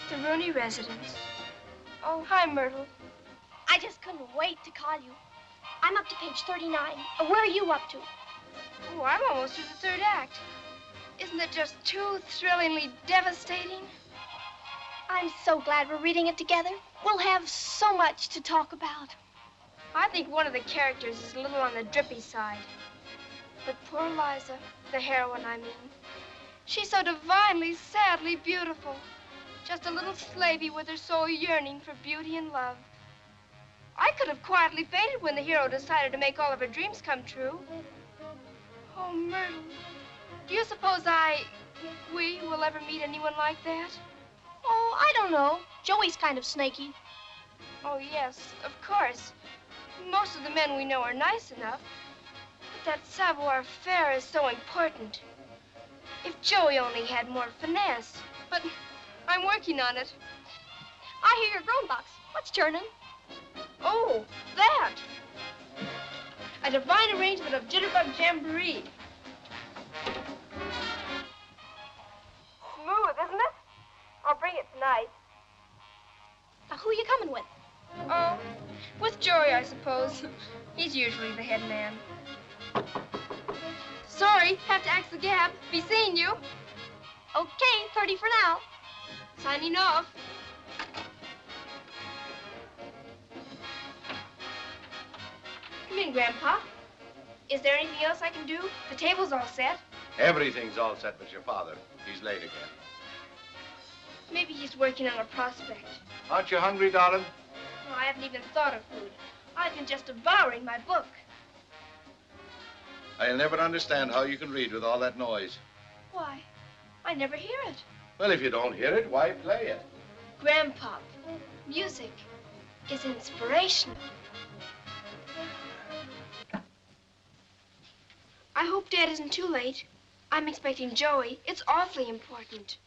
the Rooney residence. Oh, hi, Myrtle. I just couldn't wait to call you. I'm up to page 39. Where are you up to? Oh, I'm almost through the third act. Isn't it just too thrillingly devastating? I'm so glad we're reading it together. We'll have so much to talk about. I think one of the characters is a little on the drippy side. But poor Liza, the heroine, I mean, she's so divinely, sadly beautiful. Just a little slavey with her soul yearning for beauty and love. I could have quietly fainted when the hero decided to make all of her dreams come true. Oh, Myrtle, do you suppose we will ever meet anyone like that? Oh, I don't know. Joey's kind of snaky. Oh, yes, of course. Most of the men we know are nice enough. But that savoir-faire is so important. If Joey only had more finesse. But I'm working on it. I hear your grown box. What's churning? Oh, that. A divine arrangement of jitterbug jamboree. Smooth, isn't it? I'll bring it tonight. Now, who are you coming with? Oh, with Joey, I suppose. He's usually the head man. Sorry, have to axe the gab. Be seeing you. Okay, 30 for now. Signing off. Come in, Grandpa. Is there anything else I can do? The table's all set. Everything's all set but your father. He's late again. Maybe he's working on a prospect. Aren't you hungry, darling? No, I haven't even thought of food. I've been just devouring my book. I'll never understand how you can read with all that noise. Why? I never hear it. Well, if you don't hear it, why play it? Grandpa, music is inspirational. I hope Dad isn't too late. I'm expecting Joey. It's awfully important.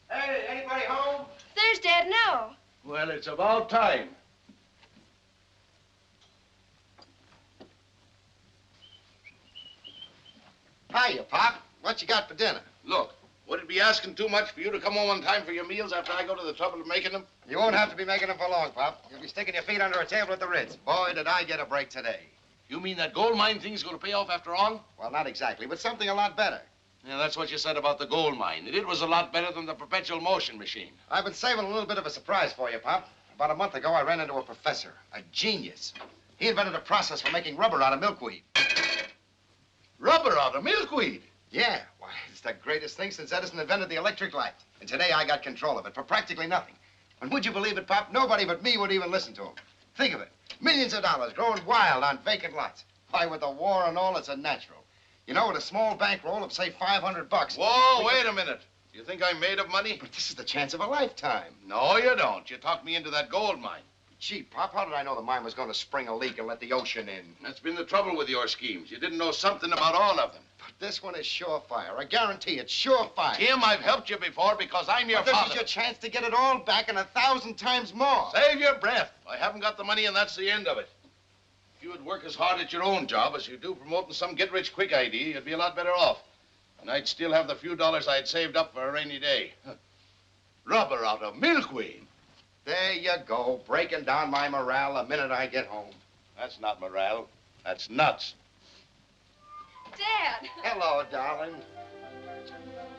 Hey, anybody home? There's Dad now. Well, it's about time. Hiya, Pop. What you got for dinner? Look, would it be asking too much for you to come home on time for your meals after I go to the trouble of making them? You won't have to be making them for long, Pop. You'll be sticking your feet under a table at the Ritz. Boy, did I get a break today. You mean that gold mine thing's going to pay off after all? Well, not exactly, but something a lot better. Yeah, that's what you said about the gold mine. It was a lot better than the perpetual motion machine. I've been saving a little bit of a surprise for you, Pop. About a month ago, I ran into a professor, a genius. He invented a process for making rubber out of milkweed. Rubber out of milkweed? Yeah, why, it's the greatest thing since Edison invented the electric light. And today I got control of it for practically nothing. And would you believe it, Pop? Nobody but me would even listen to him. Think of it. Millions of dollars growing wild on vacant lots. Why, with the war and all, it's a natural. You know, with a small bankroll of, say, $500. Whoa, wait a minute. You think I'm made of money? But this is the chance of a lifetime. No, you don't. You talked me into that gold mine. Gee, Pop, how did I know the mine was going to spring a leak and let the ocean in? That's been the trouble with your schemes. You didn't know something about all of them. But this one is surefire. I guarantee it's surefire. Tim, I've helped you before because I'm your But this father. is your chance to get it all back and 1,000 times more. Save your breath. I haven't got the money, and that's the end of it. If you would work as hard at your own job as you do promoting some get-rich-quick idea, you'd be a lot better off. And I'd still have the few dollars I'd saved up for a rainy day. Rubber out of milkweed. There you go, breaking down my morale the minute I get home. That's not morale. That's nuts. Dad. Hello, darling.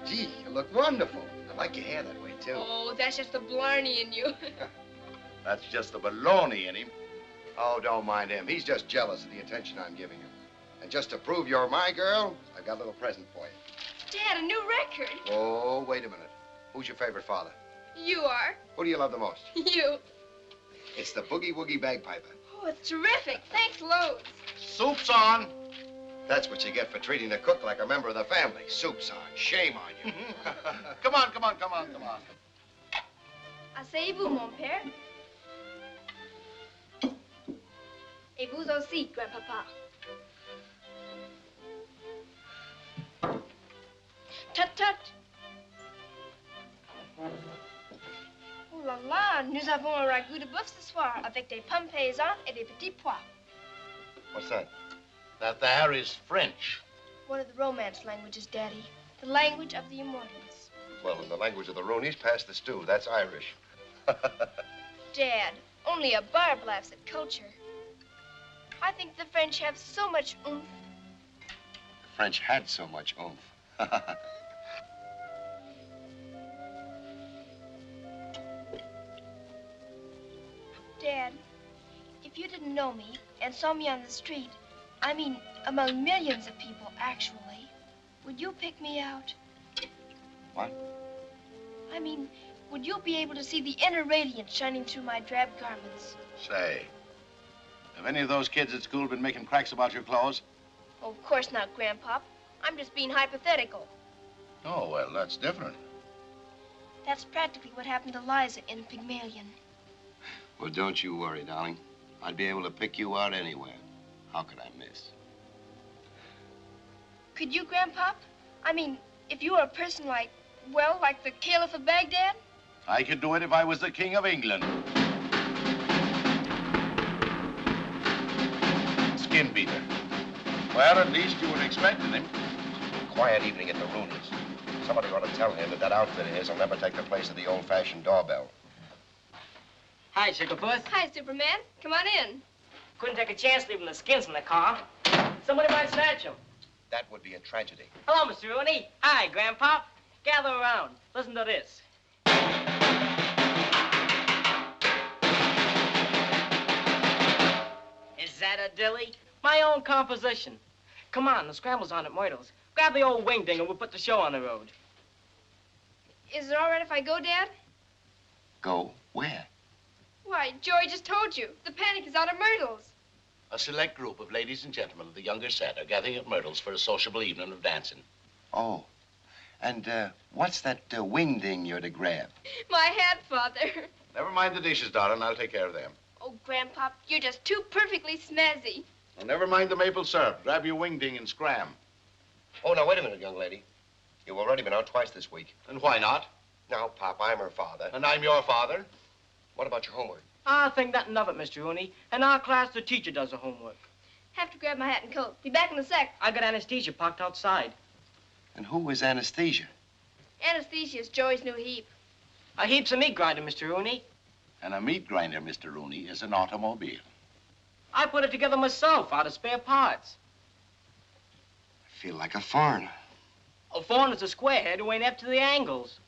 Gee, you look wonderful. I like your hair that way, too. Oh, that's just the blarney in you. That's just the baloney in him. Oh, don't mind him. He's just jealous of the attention I'm giving him. And just to prove you're my girl, I've got a little present for you. Dad, a new record. Oh, wait a minute. Who's your favorite father? You are. Who do you love the most? You. It's the Boogie Woogie Bagpiper. Oh, it's terrific. Thanks loads. Soup's on. That's what you get for treating the cook like a member of the family. Soup's on. Shame on you. Come on. Asseyez-vous, mon père. Et vous aussi, Grandpapa. Tut, tut. Oh là là, nous avons un ragoût de bœuf ce soir avec des pommes paysannes et des petits pois. What's that? That there is French. One of the Romance languages, Daddy. The language of the immortals. Well, in the language of the Rooneys, pass the stew. That's Irish. Dad, only a barb laughs at culture. I think the French have so much oomph. The French had so much oomph. Dad, if you didn't know me and saw me on the street, I mean among millions of people, actually, would you pick me out? What? I mean, would you be able to see the inner radiance shining through my drab garments? Say, have any of those kids at school been making cracks about your clothes? Oh, of course not, Grandpop. I'm just being hypothetical. Oh, well, that's different. That's practically what happened to Liza in Pygmalion. Well, don't you worry, darling. I'd be able to pick you out anywhere. How could I miss? Could you, Grandpop? I mean, if you were a person like, well, like the Caliph of Baghdad? I could do it if I was the King of England. Skin beater. Well, at least you were expecting him. Quiet evening at the Rooney's. Somebody ought to tell him that that outfit of his will never take the place of the old-fashioned doorbell. Hi, Sugarpuss. Hi, Superman. Come on in. Couldn't take a chance leaving the skins in the car. Somebody might snatch them. That would be a tragedy. Hello, Mr. Rooney. Hi, Grandpop. Gather around. Listen to this. Is that a dilly? My own composition. Come on, the scramble's on at Myrtle's. Grab the old wing ding and we'll put the show on the road. Is it all right if I go, Dad? Go where? Why, Joey just told you. The Panic is out at Myrtle's. A select group of ladies and gentlemen of the younger set are gathering at Myrtle's for a sociable evening of dancing. Oh. And, what's that wing ding you're to grab? My hat, Father. Never mind the dishes, darling. I'll take care of them. Oh, Grandpop, you're just too perfectly snazzy. Well, never mind the maple syrup. Grab your wing ding and scram. Oh, now, wait a minute, young lady. You've already been out twice this week. And why not? Now, Pop, I'm her father. And I'm your father. What about your homework? I think nothing of it, Mr. Rooney. In our class, the teacher does the homework. Have to grab my hat and coat. Be back in a sec. I got anesthesia parked outside. And who is anesthesia? Anesthesia is Joey's new heap. A heap's a meat grinder, Mr. Rooney. And a meat grinder, Mr. Rooney, is an automobile. I put it together myself out of spare parts. I feel like a foreigner. A foreigner's a squarehead who ain't up to the angles.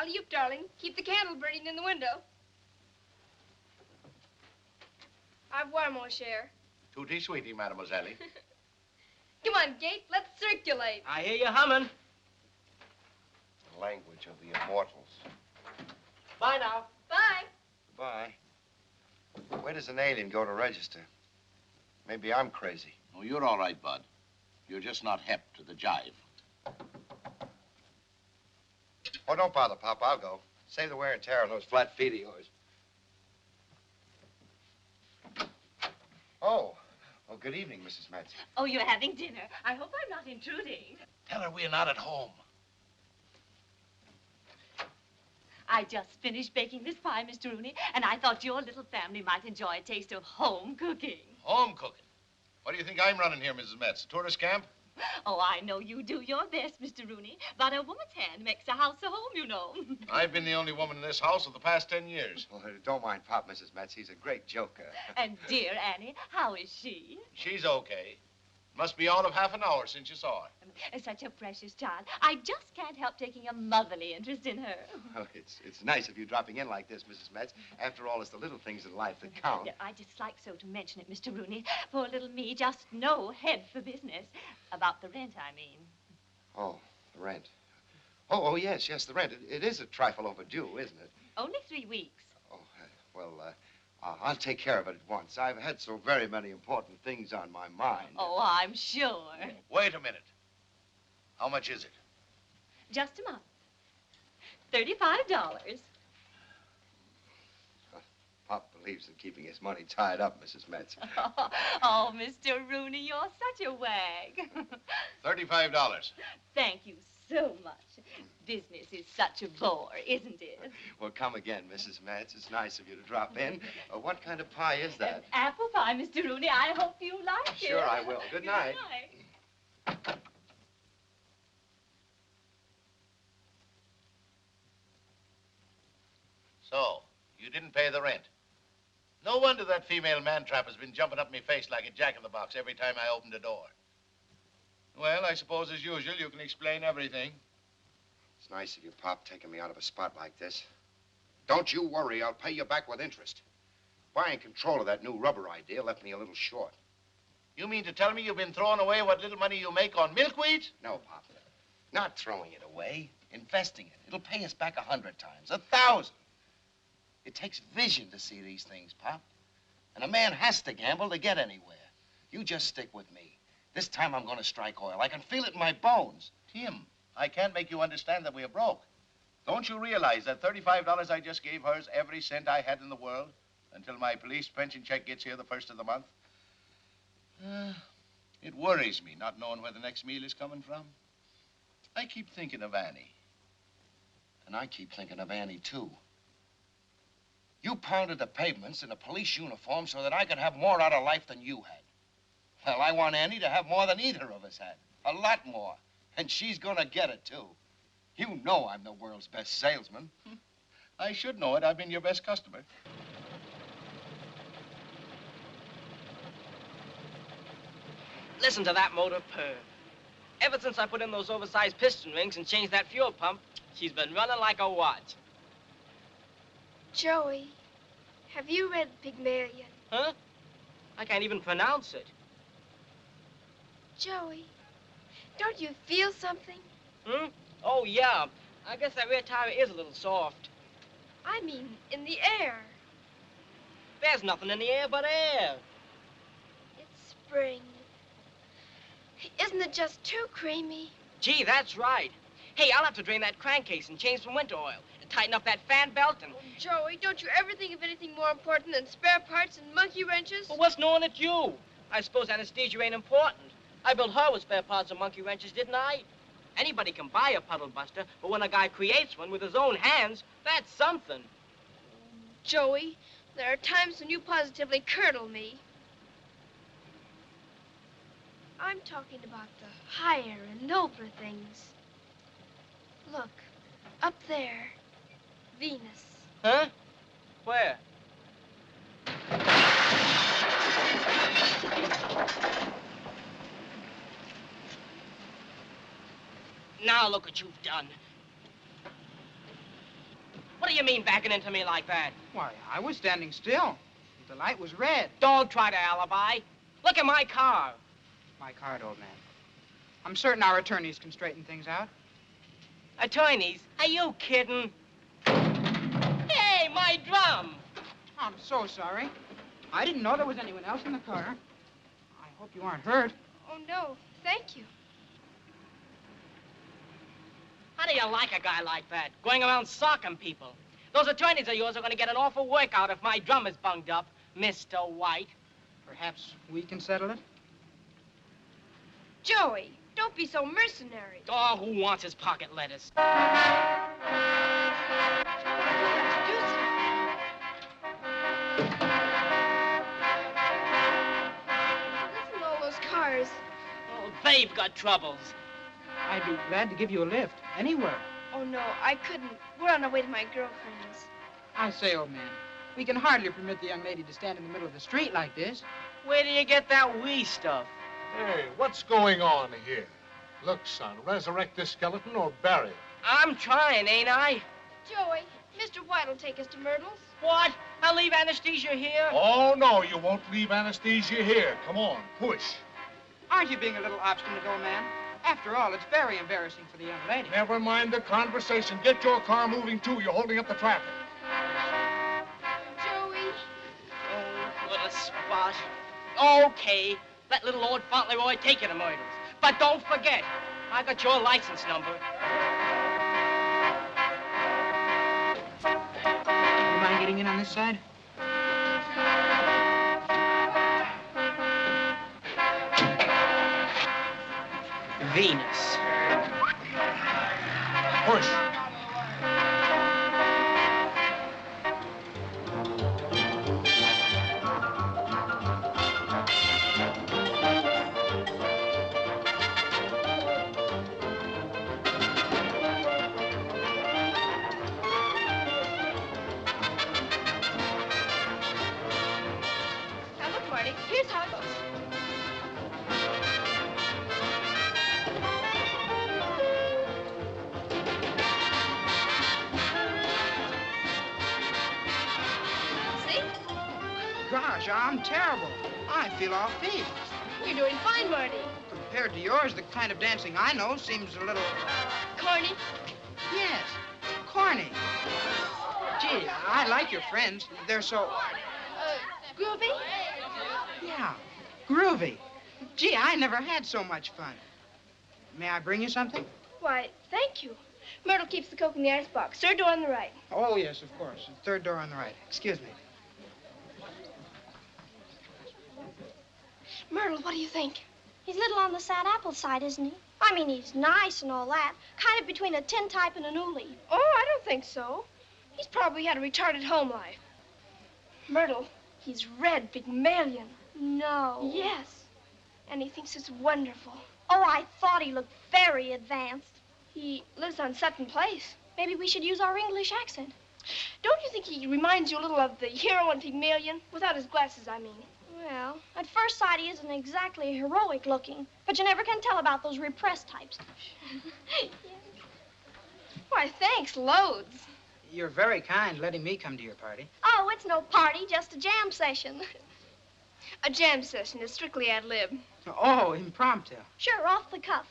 Alley-oop, darling. Keep the candle burning in the window. Au revoir, mon cher. Tutti sweetie, mademoiselle. Come on, Gate. Let's circulate. I hear you humming. The language of the immortals. Bye now. Bye. Goodbye. Where does an alien go to register? Maybe I'm crazy. Oh, you're all right, Bud. You're just not hep to the jive. Oh, don't bother, Pop. I'll go. Save the wear and tear on those flat feet of yours. Oh, good evening, Mrs. Metz. Oh, you're having dinner. I hope I'm not intruding. Tell her we're not at home. I just finished baking this pie, Mr. Rooney, and I thought your little family might enjoy a taste of home cooking. Home cooking? What do you think I'm running here, Mrs. Metz? A tourist camp? Oh, I know you do your best, Mr. Rooney, but a woman's hand makes a house a home, you know. I've been the only woman in this house for the past 10 years. Well, don't mind Pop, Mrs. Metz. He's a great joker. And dear Annie, how is she? She's okay. Must be all of half an hour since you saw her. Such a precious child. I just can't help taking a motherly interest in her. Well, it's nice of you dropping in like this, Mrs. Metz. After all, it's the little things in life that count. Yeah, I dislike so to mention it, Mr. Rooney. Poor little me, just no head for business. About the rent, I mean. Oh, the rent. Oh, yes, the rent. It is a trifle overdue, isn't it? Only 3 weeks. Oh, I'll take care of it at once. I've had so very many important things on my mind. Oh, I'm sure. Wait a minute. How much is it? Just a month. $35. Pop believes in keeping his money tied up, Mrs. Metz. Oh, Mr. Rooney, you're such a wag. $35. Thank you so much. Business is such a bore, isn't it? Well, come again, Mrs. Matz. It's nice of you to drop in. What kind of pie is that? An apple pie, Mr. Rooney. I hope you like it. Sure, I will. Good night. Good night. So, you didn't pay the rent. No wonder that female man-trap has been jumping up me face like a jack-in-the-box every time I opened a door. Well, I suppose, as usual, you can explain everything. It's nice of you, Pop, taking me out of a spot like this. Don't you worry. I'll pay you back with interest. Buying control of that new rubber idea left me a little short. You mean to tell me you've been throwing away what little money you make on milkweed? No, Pop. Not throwing it away. Investing it. It'll pay us back 100 times, 1,000. It takes vision to see these things, Pop. And a man has to gamble to get anywhere. You just stick with me. This time I'm going to strike oil. I can feel it in my bones. Tim, I can't make you understand that we are broke. Don't you realize that $35 I just gave her is every cent I had in the world until my police pension check gets here the first of the month? It worries me not knowing where the next meal is coming from. I keep thinking of Annie. And I keep thinking of Annie, too. You pounded the pavements in a police uniform so that I could have more out of life than you had. Well, I want Annie to have more than either of us had. A lot more. And she's gonna get it, too. You know I'm the world's best salesman. I should know it. I've been your best customer. Listen to that motor purr. Ever since I put in those oversized piston rings and changed that fuel pump, she's been running like a watch. Joey, have you read Pygmalion? Huh? I can't even pronounce it. Joey, don't you feel something? Hmm? Oh, yeah. I guess that rear tire is a little soft. I mean, in the air. There's nothing in the air but air. It's spring. Isn't it just too creamy? Gee, that's right. Hey, I'll have to drain that crankcase and change some winter oil and tighten up that fan belt and... Oh, Joey, don't you ever think of anything more important than spare parts and monkey wrenches? Well, what's knowing at you? I suppose anesthesia ain't important. I built her with spare parts and monkey wrenches, didn't I? Anybody can buy a puddle buster, but when a guy creates one with his own hands, that's something. Joey, there are times when you positively curdle me. I'm talking about the higher and nobler things. Look, up there, Venus. Huh? Where? Now look what you've done. What do you mean backing into me like that? Why, I was standing still. The light was red. Don't try to alibi. Look at my car. My card, old man. I'm certain our attorneys can straighten things out. Attorneys? Are you kidding? Hey, my drum! I'm so sorry. I didn't know there was anyone else in the car. I hope you aren't hurt. Oh, no, thank you. How do you like a guy like that, going around socking people? Those attorneys of yours are going to get an awful workout if my drum is bunged up, Mr. White. Perhaps we can settle it? Joey, don't be so mercenary. Oh, who wants his pocket lettuce? Listen to all those cars. Oh, they've got troubles. I'd be glad to give you a lift, anywhere. Oh, no, I couldn't. We're on our way to my girlfriend's. I say, old man, we can hardly permit the young lady to stand in the middle of the street like this. Where do you get that wee stuff? Hey, what's going on here? Look, son, resurrect this skeleton or bury it. I'm trying, ain't I? Joey, Mr. White will take us to Myrtle's. What? I'll leave anesthesia here? Oh, no, you won't leave anesthesia here. Come on, push. Aren't you being a little obstinate, old man? After all, it's very embarrassing for the young lady. Never mind the conversation. Get your car moving, too. You're holding up the traffic. Joey. Oh, what a spot. Okay, let little Lord Fauntleroy take you to Myrtle's. But don't forget, I got your license number. You mind getting in on this side? Venus. Push. Now look, Marty, here's how it goes. See? Gosh, I'm terrible. I feel off beat. You're doing fine, Marty. Compared to yours, the kind of dancing I know seems a little... Corny? Yes, corny. Gee, I like your friends. They're so... Groovy? Yeah, groovy. Gee, I never had so much fun. May I bring you something? Why, thank you. Myrtle keeps the Coke in the icebox. Third door on the right. Oh, yes, of course. The third door on the right. Excuse me. Myrtle, what do you think? He's a little on the sad apple side, isn't he? I mean, he's nice and all that. Kind of between a tintype and an oolie. Oh, I don't think so. He's probably had a retarded home life. Myrtle, he's red Pygmalion. No. Yes. And he thinks it's wonderful. Oh, I thought he looked very advanced. He lives on Sutton Place. Maybe we should use our English accent. Don't you think he reminds you a little of the hero in Pygmalion? Without his glasses, I mean. Well, at first sight, he isn't exactly heroic looking, but you never can tell about those repressed types. Why, thanks, loads. You're very kind letting me come to your party. Oh, it's no party, just a jam session. A jam session is strictly ad lib. Oh, impromptu. Sure, off the cuff.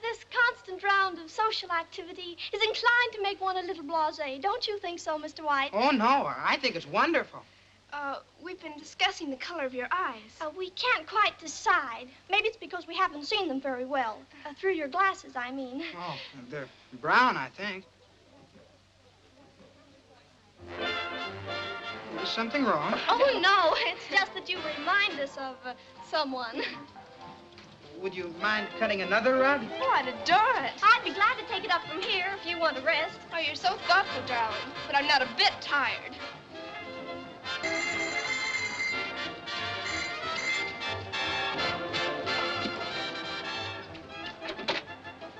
This constant round of social activity is inclined to make one a little blasé. Don't you think so, Mr. White? Oh, no, I think it's wonderful. We've been discussing the color of your eyes. We can't quite decide. Maybe it's because we haven't seen them very well. Through your glasses, I mean. Oh, they're brown, I think. Is something wrong? Oh, no, it's just that you remind us of someone. Would you mind cutting another rug? Oh, I'd adore it. I'd be glad to take it up from here if you want to rest. Oh, you're so thoughtful, darling. But I'm not a bit tired.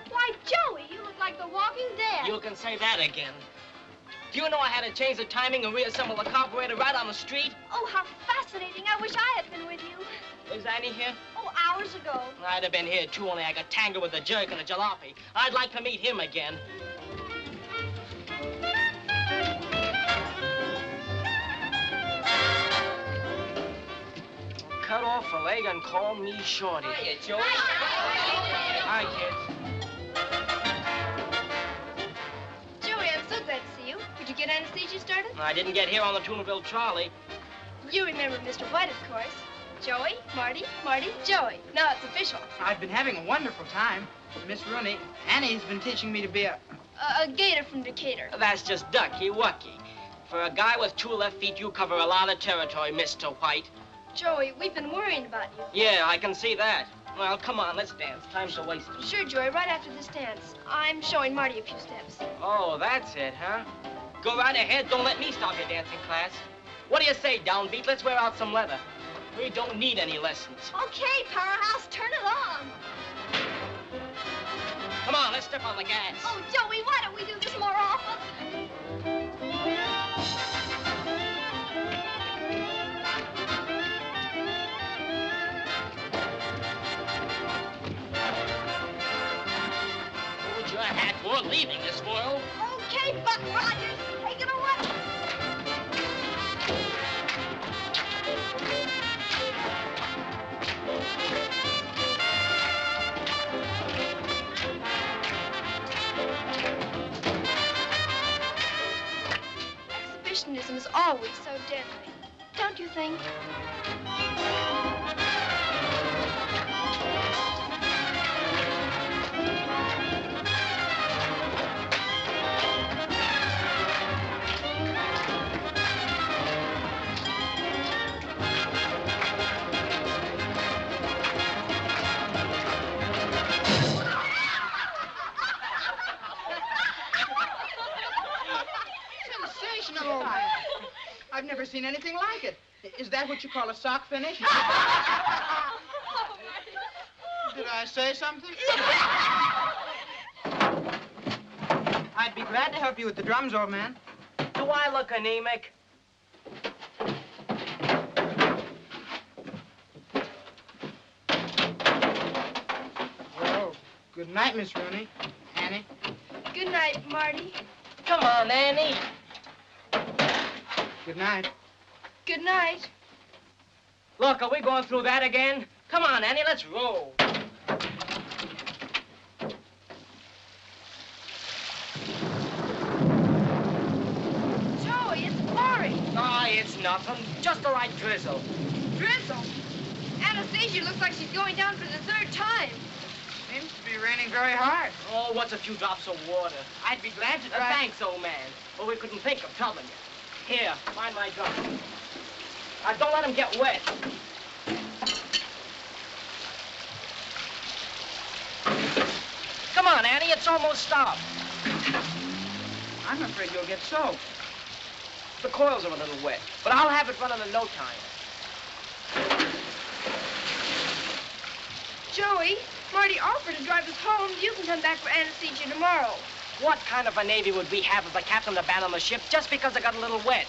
Why, Joey, you look like the Walking Dead. You can say that again. Do you know I had to change the timing and reassemble the carburetor right on the street? Oh, how fascinating. I wish I had been with you. Is Annie here? Oh, hours ago. I'd have been here, too, only I got tangled with the jerk and the jalopy. I'd like to meet him again. Cut off a leg and call me Shorty. Hiya, Joey. Hi, kids. Joey, I'm so glad to see you. Did you get anesthesia started? I didn't get here on the Tunaville trolley. You remember Mr. White, of course. Joey, Marty, Joey. Now it's official. I've been having a wonderful time. Miss Rooney, Annie's been teaching me to be a... A gator from Decatur. That's just ducky-wucky. For a guy with 2 left feet, you cover a lot of territory, Mr. White. Joey, we've been worrying about you. Yeah, I can see that. Well, come on, let's dance. Time's a waste. Sure, Joey, right after this dance. I'm showing Marty a few steps. Oh, that's it, huh? Go right ahead. Don't let me stop your dancing class. What do you say, downbeat? Let's wear out some leather. We don't need any lessons. Okay, Powerhouse, turn it on. Come on, let's step on the gas. Oh, Joey, why don't we do this more often? Hold your hat. We're leaving this world. Okay, Buck Rogers, take it away. Exhibitionism is always so deadly. Don't you think? I've never seen anything like it. Is that what you call a sock finish? Did I say something? I'd be glad to help you with the drums, old man. Do I look anemic? Well, good night, Miss Rooney. Annie. Good night, Marty. Come on, Annie. Good night. Good night. Look, are we going through that again? Come on, Annie, let's roll. Joey, it's pouring. Oh, it's nothing. Just the right drizzle. Drizzle. Anastasia looks like she's going down for the third time. Seems to be raining very hard. Oh, what's a few drops of water? I'd be glad to try. Thanks, old man. But we couldn't think of telling you. Here, find my drum. Don't let him get wet. Come on, Annie, it's almost stopped. I'm afraid you'll get soaked. The coils are a little wet, but I'll have it running in no time. Joey, Marty offered to drive us home. You can come back for Anastasia tomorrow. What kind of a navy would we have if the captain abandoned the ship just because it got a little wet?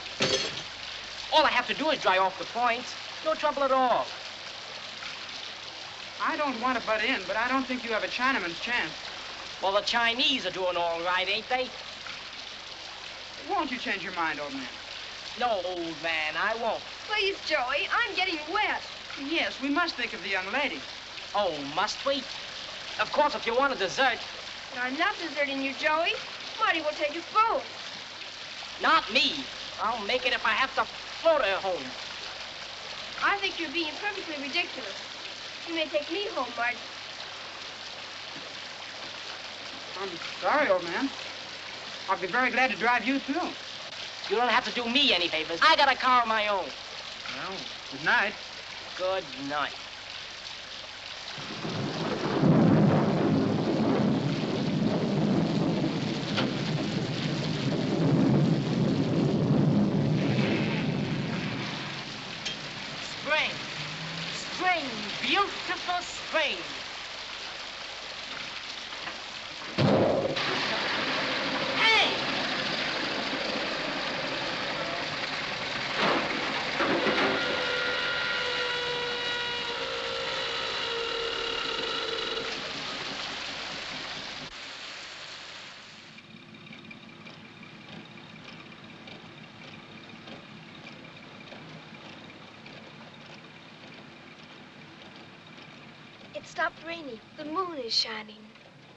All I have to do is dry off the points. No trouble at all. I don't want to butt in, but I don't think you have a Chinaman's chance. Well, the Chinese are doing all right, ain't they? Won't you change your mind, old man? No, old man, I won't. Please, Joey, I'm getting wet. Yes, we must think of the young lady. Oh, must we? Of course, if you want a dessert. But I'm not deserting you, Joey. Marty will take us both. Not me. I'll make it if I have to float her home. I think you're being perfectly ridiculous. You may take me home, Marty. I'm sorry, old man. I'll be very glad to drive you, too. You don't have to do me any favors. I got a car of my own. Well, good night. Good night. Spring. Spring. Beautiful spring. Hey! It stopped raining. The moon is shining.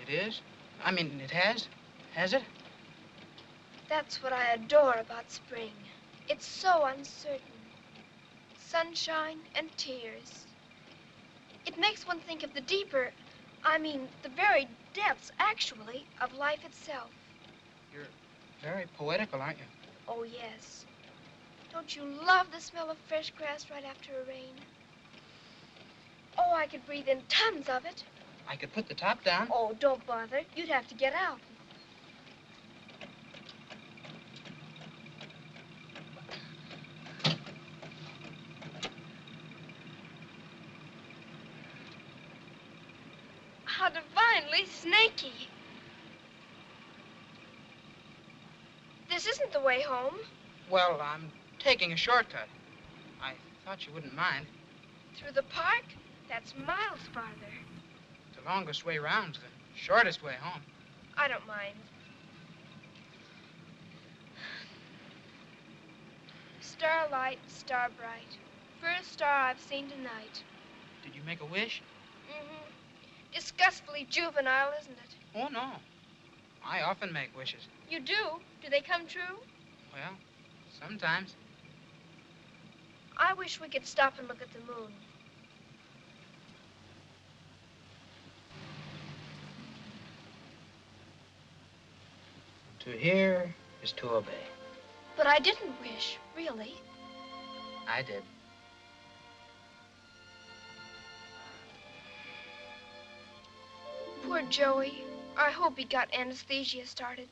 It is? I mean, it has? Has it? That's what I adore about spring. It's so uncertain. Sunshine and tears. It makes one think of the deeper, the very depths, actually, of life itself. You're very poetical, aren't you? Oh, yes. Don't you love the smell of fresh grass right after a rain? Oh, I could breathe in tons of it. I could put the top down. Oh, don't bother. You'd have to get out. How divinely snaky. This isn't the way home. Well, I'm taking a shortcut. I thought you wouldn't mind. Through the park? That's miles farther. The longest way round's the shortest way home. I don't mind. Starlight, star bright. First star I've seen tonight. Did you make a wish? Mm-hmm. Disgustfully juvenile, isn't it? Oh, no. I often make wishes. You do? Do they come true? Well, sometimes. I wish we could stop and look at the moon. To hear is to obey. But I didn't wish, really. I did. Poor Joey. I hope he got anesthesia started.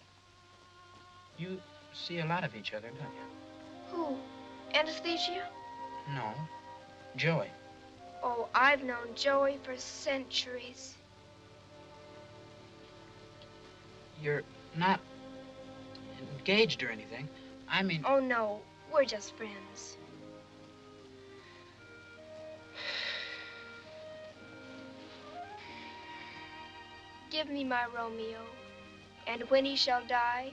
You see a lot of each other, don't you? Who? Anesthesia? No, Joey. Oh, I've known Joey for centuries. You're not engaged or anything. I mean... Oh, no. We're just friends. Give me my Romeo, and when he shall die,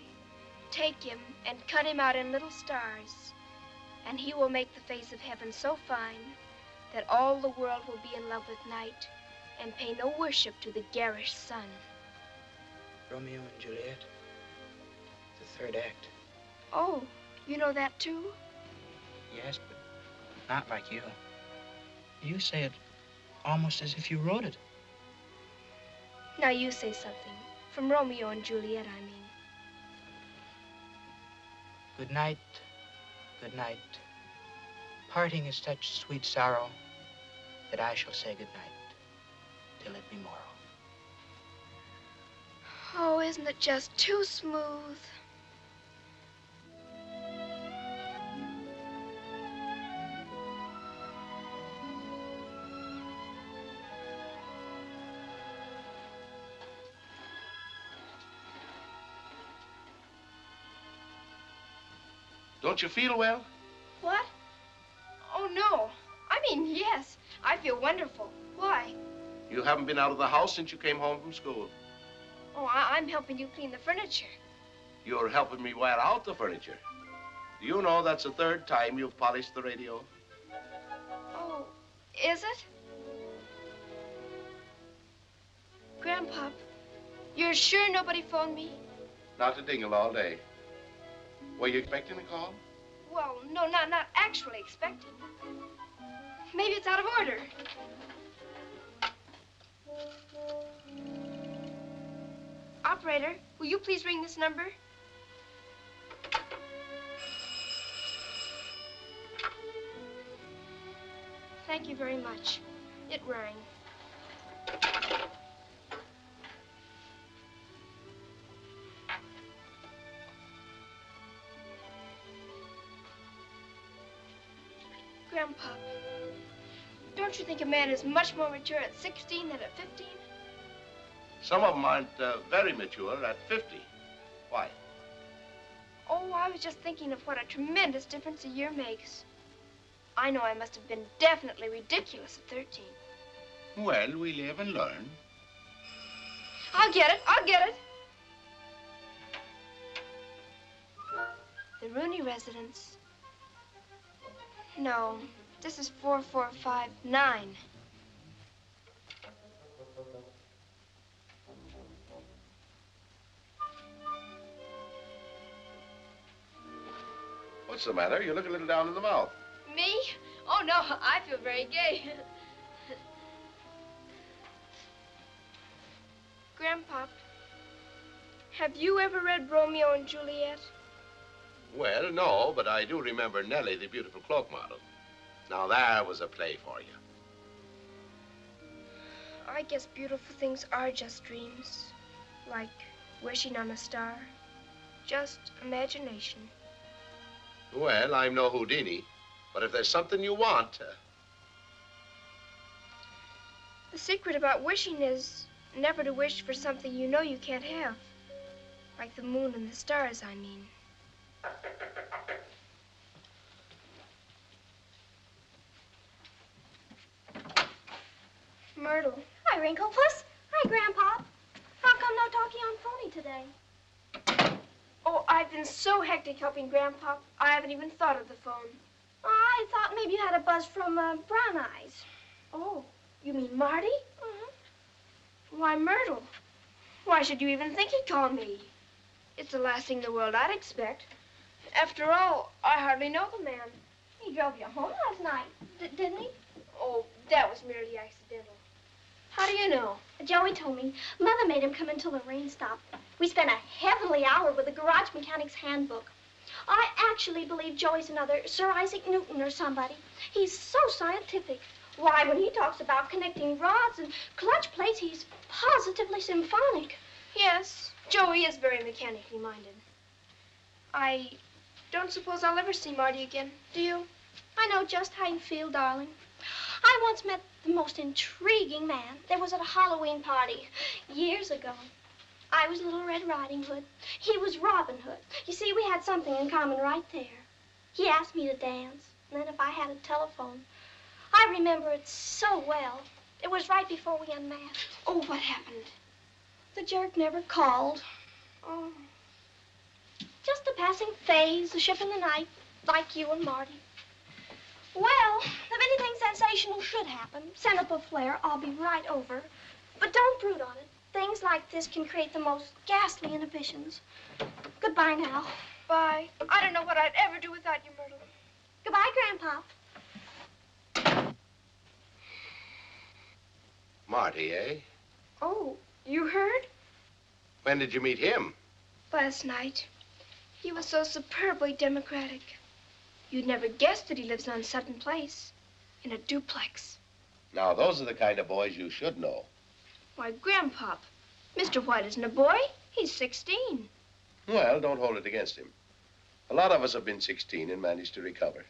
take him and cut him out in little stars, and he will make the face of heaven so fine that all the world will be in love with night and pay no worship to the garish sun. Romeo and Juliet, the third act. Oh, you know that too? Yes, but not like you. You say it almost as if you wrote it. Now you say something. From Romeo and Juliet, I mean. Good night, good night. Parting is such sweet sorrow that I shall say good night till it be morrow. Oh, isn't it just too smooth? Don't you feel well? What? Oh, no. I mean, yes. I feel wonderful. Why? You haven't been out of the house since you came home from school. Oh, I'm helping you clean the furniture. You're helping me wear out the furniture. Do you know that's the third time you've polished the radio? Oh, is it? Grandpop, you're sure nobody phoned me? Not a dingle all day. Were you expecting a call? Well, no, not actually expecting. Maybe it's out of order. Operator, will you please ring this number? Thank you very much. It rang. Grandpa, don't you think a man is much more mature at 16 than at 15? Some of them aren't very mature at 50. Why? Oh, I was just thinking of what a tremendous difference a year makes. I know I must have been definitely ridiculous at 13. Well, we live and learn. I'll get it. I'll get it. The Rooney residence. No, this is 4459. What's the matter? You look a little down in the mouth. Me? Oh, no, I feel very gay. Grandpop, have you ever read Romeo and Juliet? Well, no, but I do remember Nellie, the beautiful cloak model. Now, there was a play for you. I guess beautiful things are just dreams, like wishing on a star. Just imagination. Well, I'm no Houdini, but if there's something you want... The secret about wishing is never to wish for something you know you can't have. Like the moon and the stars, I mean. Myrtle. Hi, Wrinklepuss. Hi, Grandpa. How come no talkie on phony today? Oh, I've been so hectic helping Grandpa, I haven't even thought of the phone. Oh, I thought maybe you had a buzz from Brown Eyes. Oh, you mean Marty? Mm-hmm. Why, Myrtle. Why should you even think he'd call me? It's the last thing in the world I'd expect. After all, I hardly know the man. He drove you home last night, didn't he? Oh, that was merely accidental. How do you know? Joey told me. Mother made him come until the rain stopped. We spent a heavenly hour with the garage mechanic's handbook. I actually believe Joey's another Sir Isaac Newton or somebody. He's so scientific. Why, when he talks about connecting rods and clutch plates, he's positively symphonic. Yes, Joey is very mechanically minded. I don't suppose I'll ever see Marty again, do you? I know just how you feel, darling. I once met the most intriguing man. There was at a Halloween party years ago. I was Little Red Riding Hood. He was Robin Hood. You see, we had something in common right there. He asked me to dance, and then if I had a telephone. I remember it so well. It was right before we unmasked. Oh, what happened? The jerk never called. Oh. Just a passing phase, a ship in the night, like you and Marty. Well, if anything sensational should happen, send up a flare. I'll be right over. But don't brood on it. Things like this can create the most ghastly inhibitions. Goodbye now. Bye. I don't know what I'd ever do without you, Myrtle. Goodbye, Grandpa. Marty, eh? Oh, you heard? When did you meet him? Last night. He was so superbly democratic. You'd never guessed that he lives on Sutton Place, in a duplex. Now, those are the kind of boys you should know. Why, Grandpop, Mr. White isn't a boy. He's 16. Well, don't hold it against him. A lot of us have been 16 and managed to recover.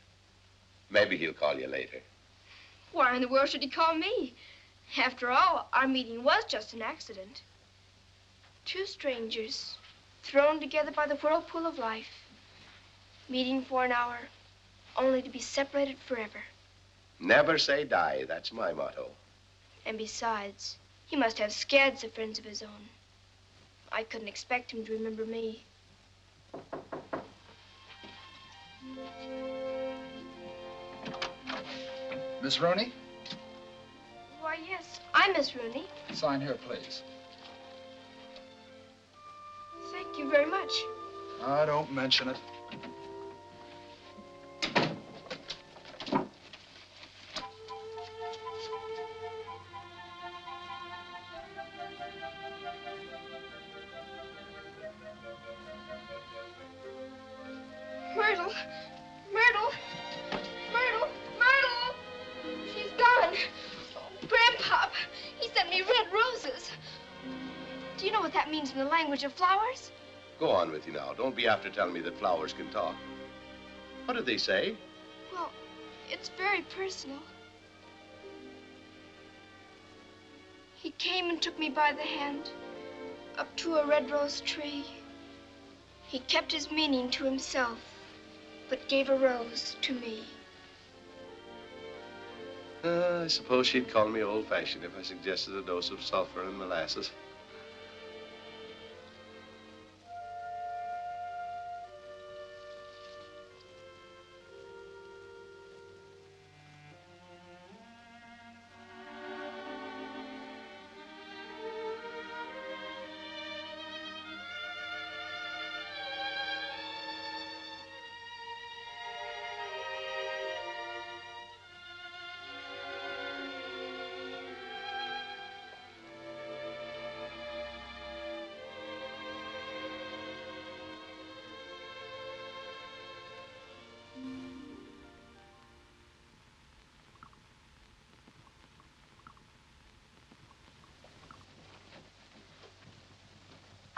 Maybe he'll call you later. Why in the world should he call me? After all, our meeting was just an accident. Two strangers, thrown together by the whirlpool of life, meeting for an hour, only to be separated forever. Never say die, that's my motto. And besides, he must have scads of friends of his own. I couldn't expect him to remember me. Miss Rooney? Why, yes, I'm Miss Rooney. Sign here, please. Thank you very much. Don't mention it. Myrtle! Myrtle! Myrtle! Myrtle! She's gone. Grandpop, he sent me red roses. Do you know what that means in the language of flowers? Go on with you now. Don't be after telling me that flowers can talk. What did they say? Well, it's very personal. He came and took me by the hand up to a red rose tree. He kept his meaning to himself, but gave a rose to me. I suppose she'd call me old-fashioned if I suggested a dose of sulfur and molasses.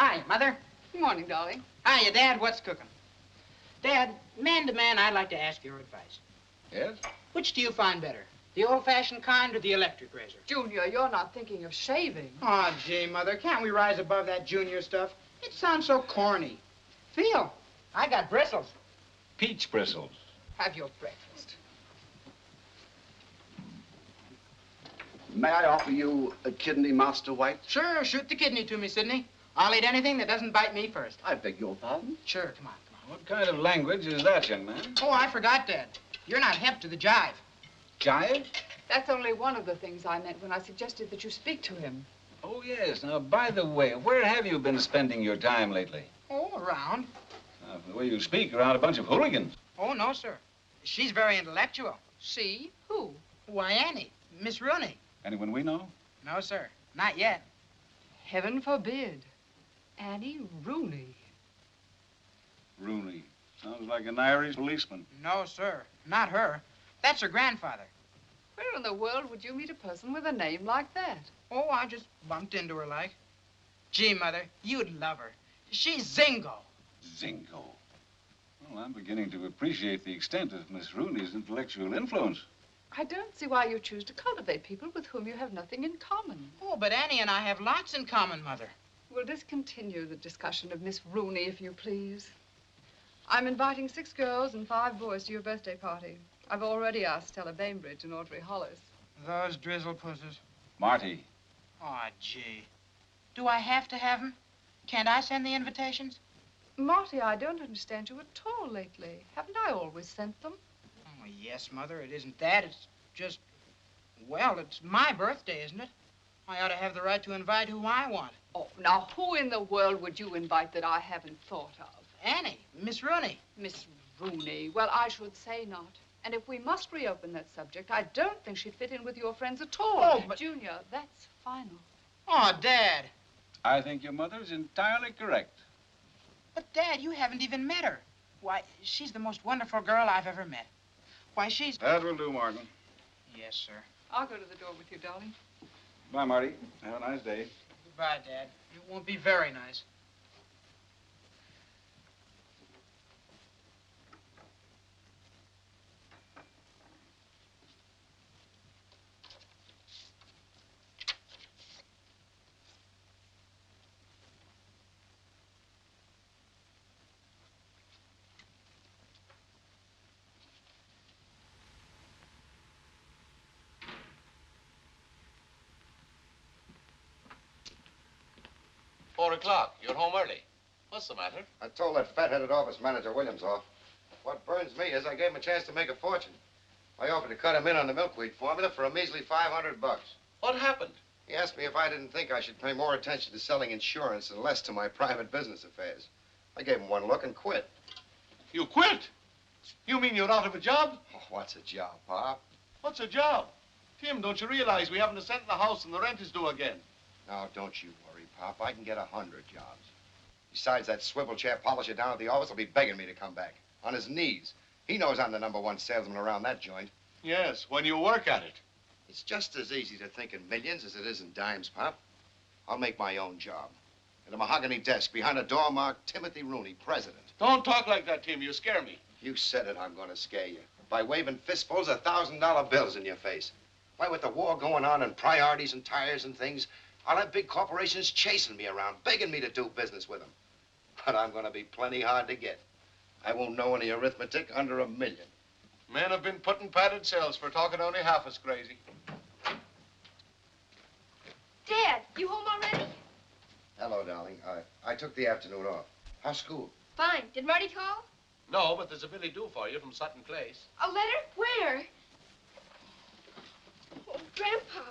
Hi, Mother. Good morning, darling. Hiya, Dad. What's cooking? Dad, man to man, I'd like to ask your advice. Yes? Which do you find better, the old-fashioned kind or the electric razor? Junior, you're not thinking of shaving. Oh, gee, Mother, can't we rise above that junior stuff? It sounds so corny. Feel, I got bristles. Peach bristles. Have your breakfast. May I offer you a kidney, Master White? Sure, shoot the kidney to me, Sidney. I'll eat anything that doesn't bite me first. I beg your pardon? Sure, come on. What kind of language is that, young man? Oh, I forgot, Dad. You're not hep to the jive. Jive? That's only one of the things I meant when I suggested that you speak to him. Oh, yes. Now, by the way, where have you been spending your time lately? Oh, around. The way you speak, around a bunch of hooligans. Oh, no, sir. She's very intellectual. She? Who? Why, Annie, Miss Rooney. Anyone we know? No, sir. Not yet. Heaven forbid. Annie Rooney. Rooney. Sounds like an Irish policeman. No, sir. Not her. That's her grandfather. Where in the world would you meet a person with a name like that? Oh, I just bumped into her like. Gee, Mother, you'd love her. She's Zingo. Zingo. Well, I'm beginning to appreciate the extent of Miss Rooney's intellectual influence. I don't see why you choose to cultivate people with whom you have nothing in common. Oh, but Annie and I have lots in common, Mother. We'll discontinue the discussion of Miss Rooney, if you please. I'm inviting 6 girls and 5 boys to your birthday party. I've already asked Stella Bainbridge and Audrey Hollis. Those drizzle pussies. Marty. Oh, gee. Do I have to have them? Can't I send the invitations? Marty, I don't understand you at all lately. Haven't I always sent them? Oh, yes, Mother. It isn't that. It's just, well, it's my birthday, isn't it? I ought to have the right to invite who I want. Oh, now, who in the world would you invite that I haven't thought of? Annie, Miss Rooney. Miss Rooney? Well, I should say not. And if we must reopen that subject, I don't think she'd fit in with your friends at all. Oh, but... Junior, that's final. Oh, Dad. I think your mother's entirely correct. But, Dad, you haven't even met her. Why, she's the most wonderful girl I've ever met. Why, she's... That will do, Martin. Yes, sir. I'll go to the door with you, darling. Bye, Marty. Have a nice day. Goodbye, Dad. It won't be very nice. Four o'clock. You're home early. What's the matter? I told that fat-headed office manager Williams off. What burns me is I gave him a chance to make a fortune. I offered to cut him in on the milkweed formula for a measly $500. What happened? He asked me if I didn't think I should pay more attention to selling insurance and less to my private business affairs. I gave him one look and quit. You quit? You mean you're out of a job? Oh, what's a job, Pop? What's a job? Tim, don't you realize we haven't a cent in the house and the rent is due again? Now, don't you worry, Pop. I can get 100 jobs. Besides, that swivel chair polisher down at the office will be begging me to come back. On his knees. He knows I'm the #1 salesman around that joint. Yes, when you work at it. It's just as easy to think in millions as it is in dimes, Pop. I'll make my own job. At a mahogany desk behind a door marked Timothy Rooney, president. Don't talk like that, Tim. You scare me. You said it, I'm going to scare you. By waving fistfuls of $1,000 bills in your face. Why, with the war going on and priorities and tires and things, I'll have big corporations chasing me around, begging me to do business with them. But I'm going to be plenty hard to get. I won't know any arithmetic under $1 million. Men have been putting padded cells for talking only half as crazy. Dad, you home already? Hello, darling. I took the afternoon off. How's school? Fine. Did Marty call? No, but there's a billy due for you from Sutton Place. A letter? Where? Oh, Grandpa,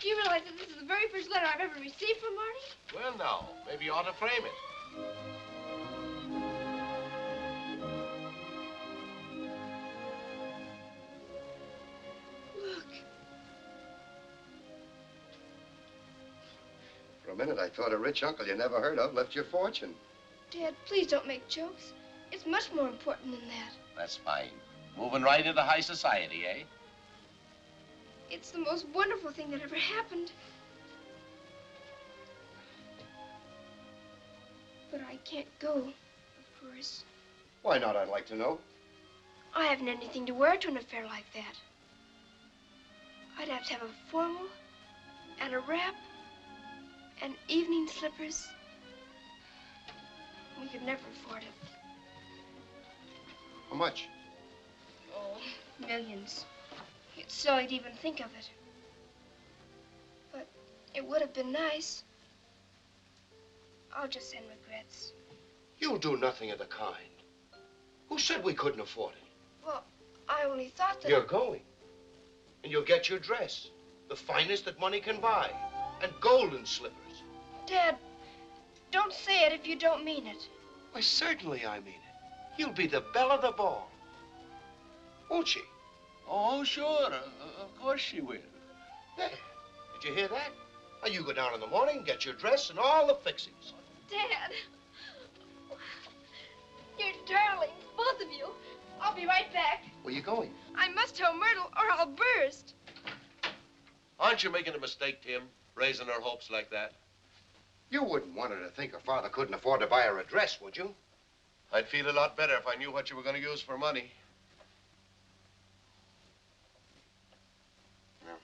do you realize that this is the very first letter I've ever received from Marty? Well, now, maybe you ought to frame it. Look. For a minute, I thought a rich uncle you never heard of left your fortune. Dad, please don't make jokes. It's much more important than that. That's fine. Moving right into high society, eh? It's the most wonderful thing that ever happened. But I can't go, of course. Why not, I'd like to know. I haven't anything to wear to an affair like that. I'd have to have a formal and a wrap and evening slippers. We could never afford it. How much? Oh, millions. It's silly to even think of it. But it would have been nice. I'll just send regrets. You'll do nothing of the kind. Who said we couldn't afford it? Well, I only thought that... You're going. And you'll get your dress. The finest that money can buy. And golden slippers. Dad, don't say it if you don't mean it. Why, certainly I mean it. You'll be the belle of the ball. Won't she? Oh, sure. Of course she will. There. Did you hear that? Now, you go down in the morning, get your dress and all the fixings. Dad. You're darlings, both of you. I'll be right back. Where you going? I must tell Myrtle or I'll burst. Aren't you making a mistake, Tim, raising her hopes like that? You wouldn't want her to think her father couldn't afford to buy her a dress, would you? I'd feel a lot better if I knew what you were going to use for money. Well,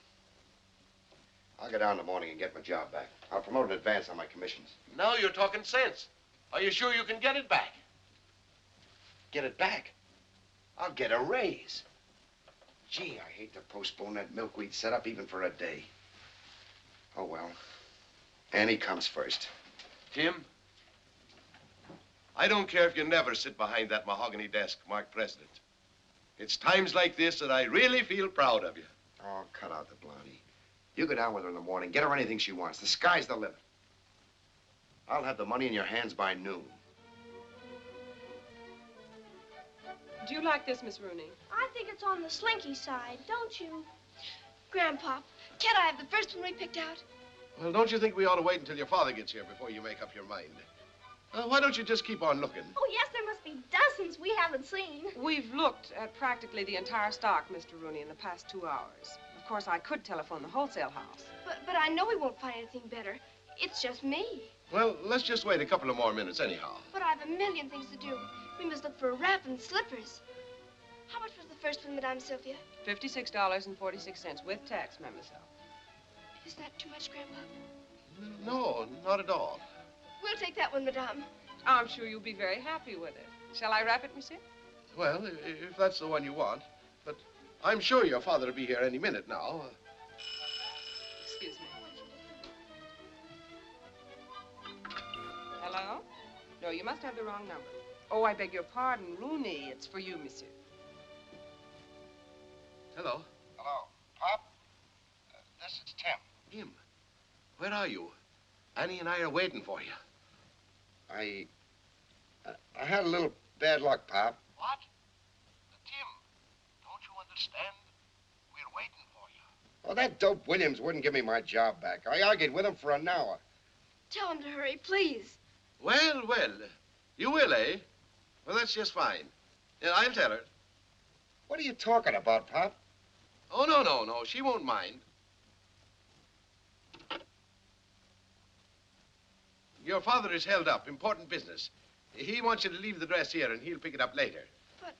I'll go down in the morning and get my job back. I'll promote in advance on my commissions. Now you're talking sense. Are you sure you can get it back? Get it back? I'll get a raise. Gee, I hate to postpone that milkweed setup even for a day. Oh, well. Annie comes first. Tim, I don't care if you never sit behind that mahogany desk marked president. It's times like this that I really feel proud of you. Oh, cut out the blondie. You go down with her in the morning. Get her anything she wants. The sky's the limit. I'll have the money in your hands by noon. Do you like this, Miss Rooney? I think it's on the slinky side, don't you? Grandpa, can't I have the first one we picked out? Well, don't you think we ought to wait until your father gets here before you make up your mind? Why don't you just keep on looking? Oh, yes, there must be dozens we haven't seen. We've looked at practically the entire stock, Mr. Rooney, in the past 2 hours. Of course, I could telephone the wholesale house. But I know we won't find anything better. It's just me. Well, let's just wait a couple of more minutes anyhow. But I have a million things to do. We must look for a wrap and slippers. How much was the first one, Madame Sylvia? $56.46 with tax, mademoiselle. Is that too much, Grandpa? No, not at all. We'll take that one, Madame. I'm sure you'll be very happy with it. Shall I wrap it, monsieur? Well, if that's the one you want. But I'm sure your father will be here any minute now. Excuse me. Hello? No, you must have the wrong number. Oh, I beg your pardon, Rooney. It's for you, monsieur. Hello. Hello. Pop? This is Tim. Tim, where are you? Annie and I are waiting for you. I had a little bad luck, Pop. What? Tim, don't you understand? We're waiting for you. Oh, that dope Williams wouldn't give me my job back. I argued with him for an hour. Tell him to hurry, please. Well, you will, eh? Well, that's just fine. Yeah, I'll tell her. What are you talking about, Pop? Oh, no. She won't mind. Your father is held up. Important business. He wants you to leave the dress here, and he'll pick it up later. But